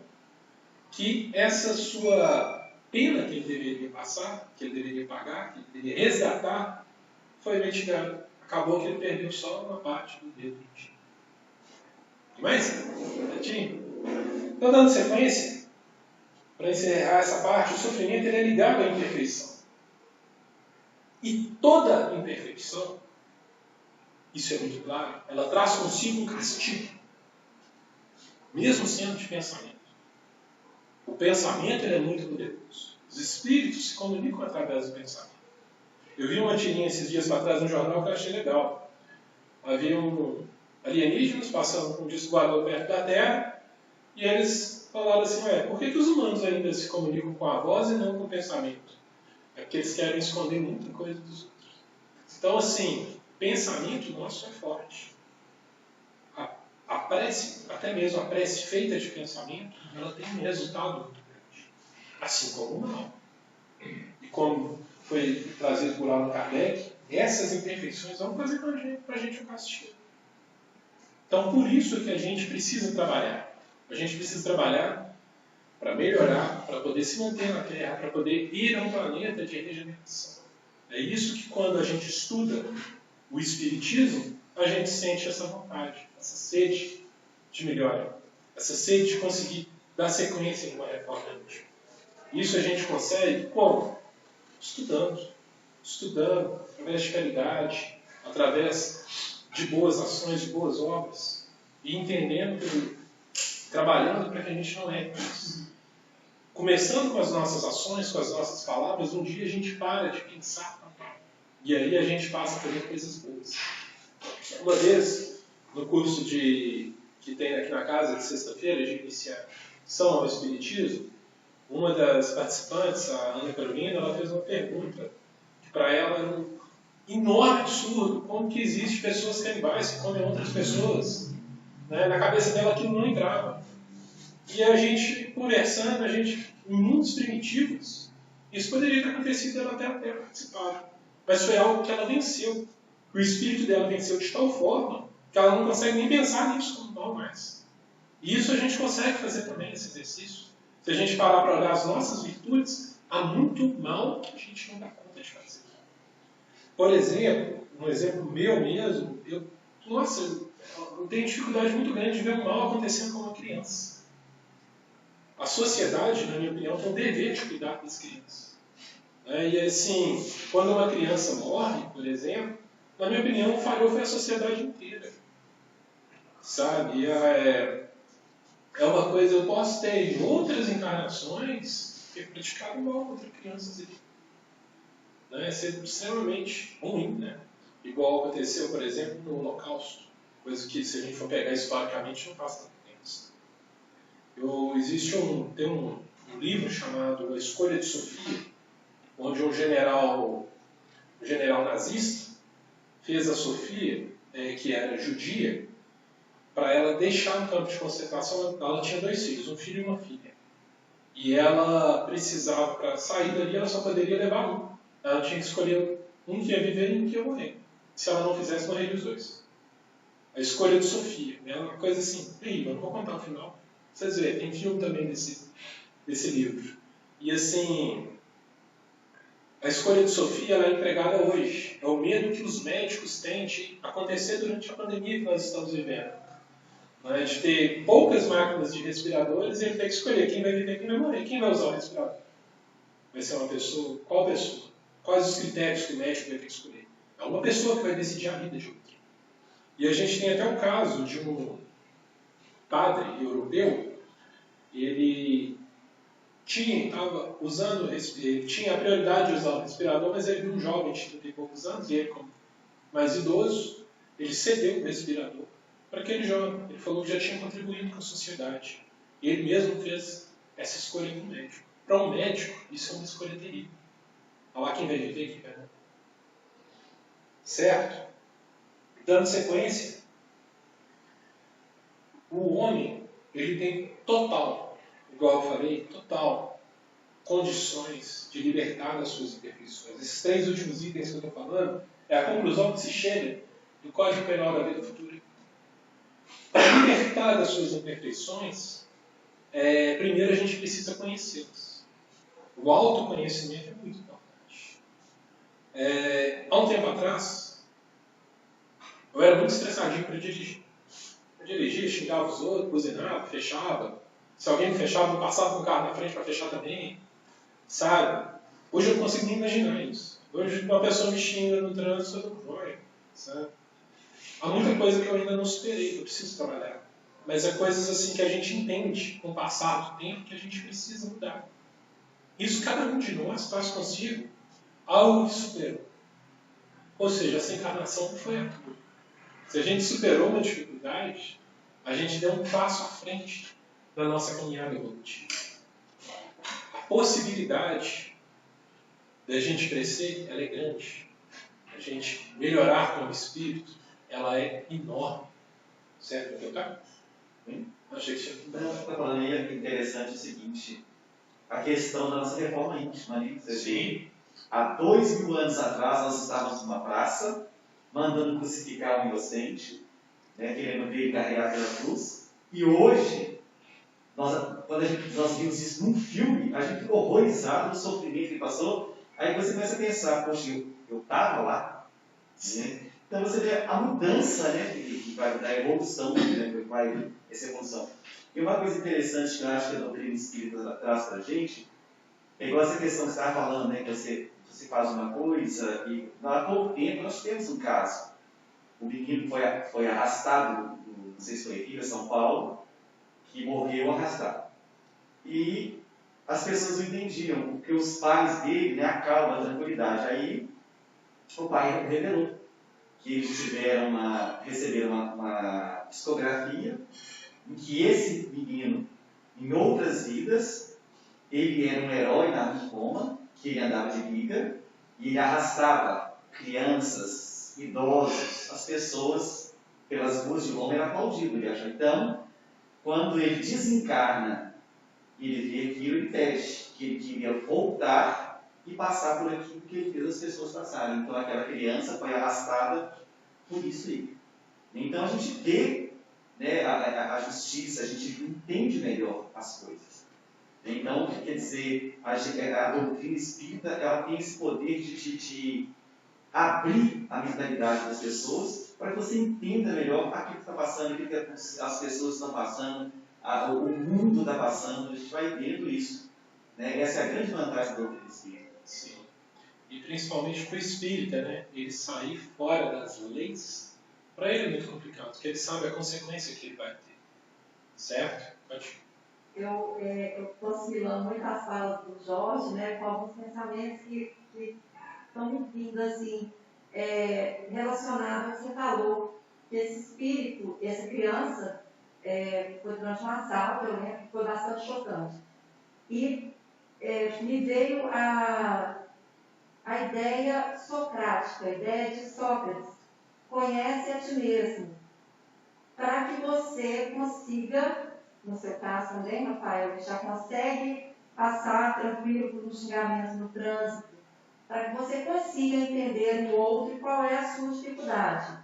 que essa sua pena que ele deveria passar, que ele deveria pagar, que ele deveria resgatar, foi mitigada. Acabou que ele perdeu só uma parte do dedo. Tem mais? Certinho? Então, dando sequência, para encerrar essa parte, o sofrimento ele é ligado à imperfeição. E toda imperfeição, isso é muito claro, ela traz consigo um castigo, mesmo sendo de pensamento. O pensamento ele é muito poderoso. Os espíritos se comunicam através do pensamento. Eu vi uma tirinha esses dias para trás no jornal que eu achei legal. Havia alienígenas passando com um disco voador perto da Terra e eles falaram assim, por que os humanos ainda se comunicam com a voz e não com o pensamento? É porque eles querem esconder muita coisa dos outros. Então, assim, o pensamento nosso é forte. A prece, até mesmo a prece feita de pensamento, ela tem um resultado muito grande. Assim como o mal. E como foi trazido por Allan Kardec, essas imperfeições vão fazer para a gente um castigo. Então, por isso que a gente precisa trabalhar. A gente precisa trabalhar para melhorar, para poder se manter na Terra, para poder ir a um planeta de regeneração. É isso que, quando a gente estuda o Espiritismo, a gente sente essa vontade, essa sede de melhora, essa sede de conseguir dar sequência em uma reforma íntima. Isso a gente consegue como? Estudando, através de caridade, através de boas ações, de boas obras, e entendendo, trabalhando para que a gente não erre. Começando com as nossas ações, com as nossas palavras, um dia a gente para de pensar, e aí a gente passa a fazer coisas boas. Uma vez, no curso que tem aqui na casa de sexta-feira, de iniciação ao Espiritismo, uma das participantes, a Ana Carolina, ela fez uma pergunta que para ela era um enorme absurdo, como que existem pessoas canibais que comem outras pessoas. Né? Na cabeça dela aquilo não entrava. E a gente, conversando, em mundos primitivos, isso poderia ter acontecido, ela até participado. Mas foi algo que ela venceu. O espírito dela venceu de tal forma que ela não consegue nem pensar nisso como mal mais. E isso a gente consegue fazer também, esse exercício. Se a gente parar para olhar as nossas virtudes, há muito mal que a gente não dá conta de fazer. Por exemplo, um exemplo meu mesmo, eu tenho dificuldade muito grande de ver um mal acontecendo com uma criança. A sociedade, na minha opinião, tem o dever de cuidar das crianças. E assim, quando uma criança morre, por exemplo, na minha opinião, falhou foi a sociedade inteira. Sabe? É uma coisa, eu posso ter em outras encarnações ter praticado mal contra crianças ali. É ser extremamente ruim, né? Igual aconteceu, por exemplo, no Holocausto. Coisa que, se a gente for pegar historicamente, não faz tanto tempo. Tem um livro chamado A Escolha de Sofia, onde um general nazista fez a Sofia, que era judia, para ela deixar um campo de concentração. Ela tinha 2 filhos, um filho e uma filha. E ela precisava, para sair dali, ela só poderia levar um. Ela tinha que escolher um que ia viver e um que ia morrer. Se ela não fizesse, morreria os 2. A Escolha de Sofia. É uma coisa assim, terrível. Não vou contar o final. Vocês verem, tem filme também desse livro. E assim, a Escolha de Sofia ela é empregada hoje. É o medo que os médicos têm de acontecer durante a pandemia que nós estamos vivendo. De ter poucas máquinas de respiradores e ele tem que escolher quem vai viver e quem vai morrer. Quem vai usar o respirador? Vai ser uma pessoa? Qual pessoa? Quais os critérios que o médico vai ter que escolher? É uma pessoa que vai decidir a vida de outra. E a gente tem até o caso de um padre europeu. Ele estava usando, ele tinha a prioridade de usar o respirador, mas ele viu um jovem de 30 e poucos anos, e ele, como mais idoso, ele cedeu o respirador para aquele jovem. Ele falou que já tinha contribuído com a sociedade. E ele mesmo fez essa escolha com o médico. Para um médico, isso é uma escolha terrível. Olha lá quem vai viver, quem vai morrer. Certo? Dando sequência, o homem, ele tem total, igual eu falei, total condições de libertar das suas imperfeições. Esses 3 últimos itens que eu estou falando é a conclusão que se chega do Código Penal da Vida Futura. Para libertar das suas imperfeições, primeiro a gente precisa conhecê-las. O autoconhecimento é muito importante. Há um tempo atrás, eu era muito estressadinho para dirigir. Eu dirigia, xingava os outros, buzinava, fechava. Se alguém me fechava, eu passava com o carro na frente para fechar também. Sabe? Hoje eu não consigo nem imaginar isso. Hoje uma pessoa me xinga no trânsito, eu não vou. Sabe? Há muita coisa que eu ainda não superei, que eu preciso trabalhar. Mas é coisas assim que a gente entende com o passar do tempo que a gente precisa mudar. Isso cada um de nós faz consigo algo que superou. Ou seja, essa encarnação não foi a tua. Se a gente superou uma dificuldade, a gente deu um passo à frente da nossa caminhada evolutiva. A possibilidade da gente crescer, ela é grande. A gente melhorar como espírito, ela é enorme. Certo? Meu cara? Achei que tinha... Não, está falando aí, é interessante o seguinte, a questão da nossa reforma íntima, né? Sim. Há 2000 anos atrás, nós estávamos numa praça, mandando crucificar um inocente, né, querendo ver ele carregar pela cruz, e hoje, quando nós vimos isso num filme, a gente ficou horrorizado do sofrimento que ele passou, aí você começa a pensar, poxa, eu estava lá, né? Então você vê a mudança, né, que vai da evolução, né, que vai essa evolução. E uma coisa interessante que eu acho que a doutrina espírita traz para a gente, é igual essa questão que você estava falando, né, que você faz uma coisa e há pouco tempo nós temos um caso. O menino foi arrastado, não sei se foi aqui, em São Paulo, que morreu arrastado. E as pessoas não entendiam, porque os pais dele, né, acalmam a tranquilidade. Aí o pai revelou que eles receberam uma psicografia em que esse menino, em outras vidas, ele era um herói na Roma, que ele andava de biga, e ele arrastava crianças, idosos, as pessoas pelas ruas de Roma, era aplaudido. Ele acha. Então, quando ele desencarna, ele vê aquilo e pede que ele queria voltar e passar por aquilo que ele fez as pessoas passarem. Então, aquela criança foi arrastada por isso aí. Então, a gente vê, né, a justiça, a gente entende melhor as coisas. Então, quer dizer, a doutrina espírita ela tem esse poder de abrir a mentalidade das pessoas para que você entenda melhor aquilo que está passando, aquilo que as pessoas estão passando, o mundo está passando. A gente vai vendo isso. Né? Essa é a grande vantagem da doutrina espírita. Sim. e principalmente para o espírita, né? Ele sair fora das leis, para ele é muito complicado, porque ele sabe a consequência que ele vai ter. Certo? Pode. Eu estou assimilando muito as falas do Jorge, né, com alguns pensamentos que estão me vindo assim, relacionados ao que você falou, que esse espírito, essa criança, foi durante um assalto, eu lembro que foi bastante chocante. E me veio a ideia socrática, a ideia de Sócrates: conhece a ti mesmo, para que você consiga, no seu caso também, Rafael, que já consegue passar tranquilo por um xingamento no trânsito, para que você consiga entender no outro qual é a sua dificuldade.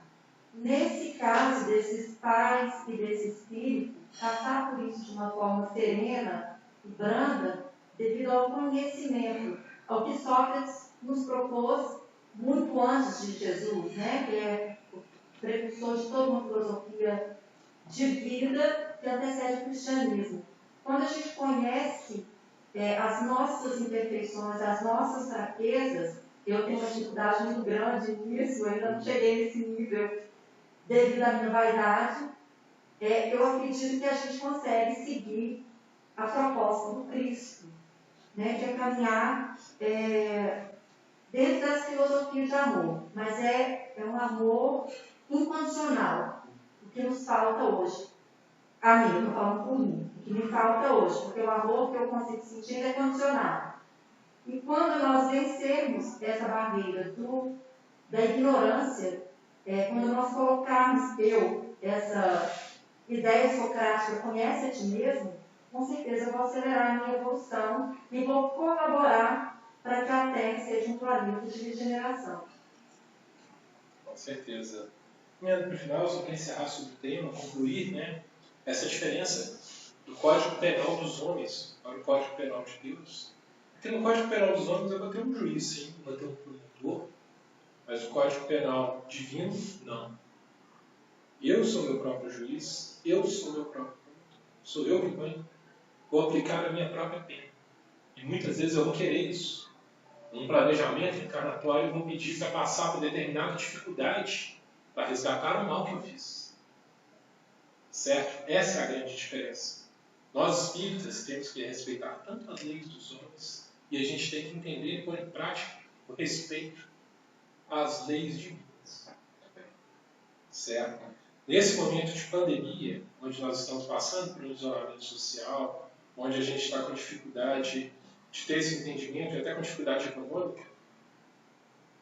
Nesse caso desses pais e desse espírito, passar por isso de uma forma serena e branda, devido ao conhecimento, ao que Sócrates nos propôs muito antes de Jesus, né? Que é o precursor de toda uma filosofia de vida que antecede o cristianismo. Quando a gente conhece as nossas imperfeições, as nossas fraquezas, eu tenho uma dificuldade muito grande nisso, eu ainda não cheguei nesse nível devido à minha vaidade, eu acredito que a gente consegue seguir a proposta do Cristo, né, que é caminhar dentro das filosofias de amor, mas é um amor incondicional, o que nos falta hoje. A mim, eu estou falando por mim, o que me falta hoje, porque o amor que eu consigo sentir é condicional. E quando nós vencermos essa barreira da ignorância, quando nós colocarmos essa ideia socrática, conhece a ti mesmo, com certeza eu vou acelerar a minha evolução e vou colaborar para que a Terra seja um planeta de regeneração. Com certeza. Caminhando para o final, só para encerrar sobre o tema, concluir, né, essa diferença do Código Penal dos homens para o Código Penal de Deus. Porque no Código Penal dos homens eu vou ter um juiz, sim, vou ter um promotor, mas o Código Penal divino, não. Eu sou meu próprio juiz, eu sou meu próprio promotor. Sou eu que vou aplicar a minha própria pena. E muitas vezes eu vou querer isso. Num planejamento encarnatório, eu vou pedir para passar por determinada dificuldade para resgatar o mal que eu fiz. Certo? Essa é a grande diferença. Nós espíritas temos que respeitar tanto as leis dos homens e a gente tem que entender e pôr em prática o respeito às leis divinas. Certo? Nesse momento de pandemia, onde nós estamos passando por um isolamento social, onde a gente está com dificuldade de ter esse entendimento e até com dificuldade econômica,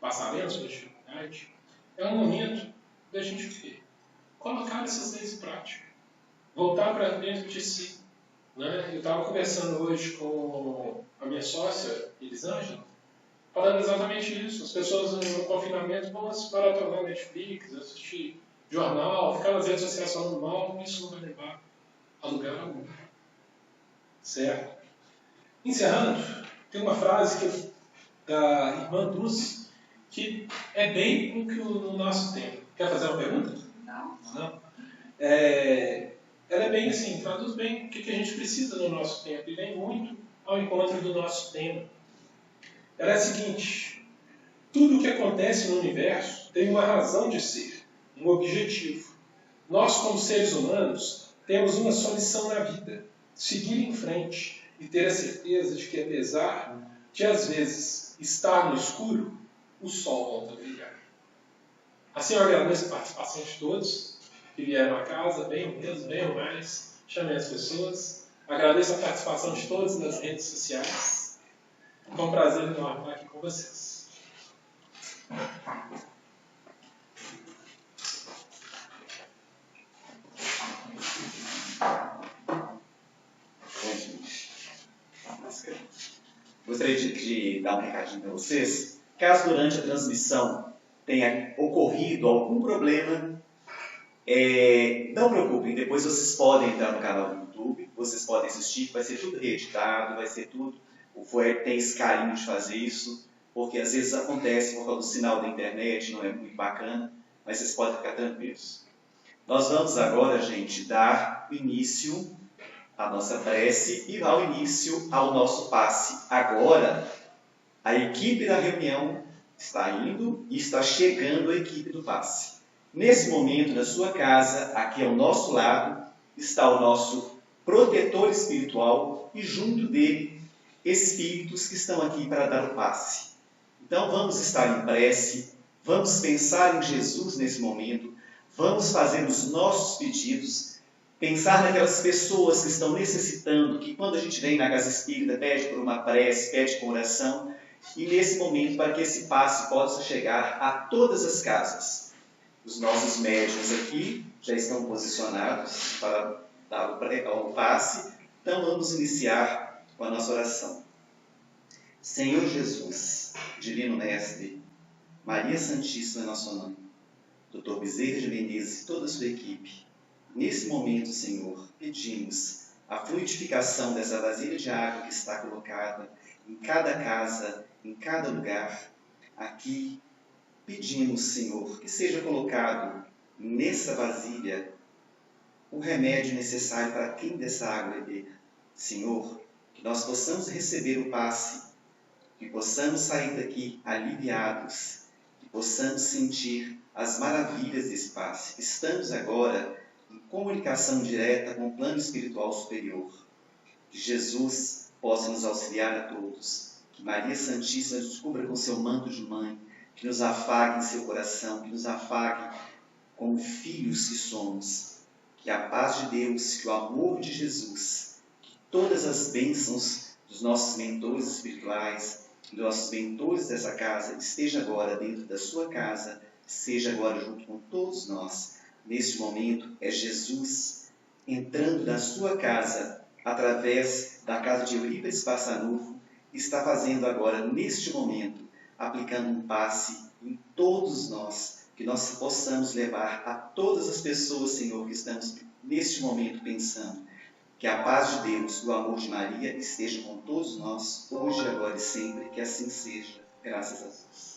passaremos por dificuldade, é um momento da gente colocar essas leis em prática, voltar para dentro de si. Né? Eu estava conversando hoje com a minha sócia, Elisângela, falando exatamente isso. As pessoas no confinamento vão se maratonar Netflix, assistir jornal, ficar nas redes sociais falando mal, isso não vai levar a lugar algum. Certo? Encerrando, tem uma frase da irmã Dulce que é bem no nosso tempo. Quer fazer uma pergunta? Não? Ela é bem assim, traduz bem o que a gente precisa no nosso tempo e vem muito ao encontro do nosso tema. Ela é a seguinte: tudo o que acontece no universo tem uma razão de ser, um objetivo. Nós, como seres humanos, temos uma só missão na vida: seguir em frente e ter a certeza de que, apesar de às vezes estar no escuro, o sol volta a brilhar. Assim eu agradeço a participação de todos que vieram à casa, bem menos, bem ou mais, chamei as pessoas. Agradeço a participação de todos nas redes sociais. Foi um prazer enorme estar aqui com vocês. Gostaria de dar um recadinho para vocês. Caso durante a transmissão tenha ocorrido algum problema, não preocupem, depois vocês podem entrar no canal do YouTube, vocês podem assistir, vai ser tudo reeditado, vai ser tudo. O FOER tem esse carinho de fazer isso, porque às vezes acontece por causa do sinal da internet, não é muito bacana, mas vocês podem ficar tranquilos. Nós vamos agora, gente, dar início à nossa prece e dar início ao nosso passe. Agora, A equipe da reunião está indo e está chegando a equipe do passe. Nesse momento, na sua casa, aqui ao nosso lado, está o nosso protetor espiritual e junto dele, espíritos que estão aqui para dar o passe. Então vamos estar em prece, vamos pensar em Jesus nesse momento, vamos fazer os nossos pedidos, pensar naquelas pessoas que estão necessitando, que quando a gente vem na casa espírita, pede por uma prece, pede por oração, e nesse momento, para que esse passe possa chegar a todas as casas. Os nossos médiuns aqui já estão posicionados para dar o passe, então vamos iniciar com a nossa oração. Senhor Jesus, Divino Mestre, Maria Santíssima, nossa mãe, Dr. Bezerra de Menezes e toda a sua equipe, nesse momento, Senhor, pedimos a fluidificação dessa vasilha de água que está colocada em cada casa, em cada lugar. Aqui pedimos, Senhor, que seja colocado nessa vasilha o remédio necessário para quem dessa água beber. Senhor, que nós possamos receber o passe, que possamos sair daqui aliviados, que possamos sentir as maravilhas desse passe. Estamos agora em comunicação direta com o plano espiritual superior. Que Jesus possa nos auxiliar a todos. Que Maria Santíssima nos cubra com seu manto de mãe, que nos afague em seu coração, que nos afague como filhos que somos. Que a paz de Deus, que o amor de Jesus, que todas as bênçãos dos nossos mentores espirituais, dos nossos mentores dessa casa, esteja agora dentro da sua casa, seja agora junto com todos nós. Neste momento é Jesus entrando na sua casa através da casa de Eurípides Passanufo, está fazendo agora, neste momento, aplicando um passe em todos nós, que nós possamos levar a todas as pessoas, Senhor, que estamos neste momento pensando. Que a paz de Deus, o amor de Maria esteja com todos nós, hoje, agora e sempre, que assim seja. Graças a Deus.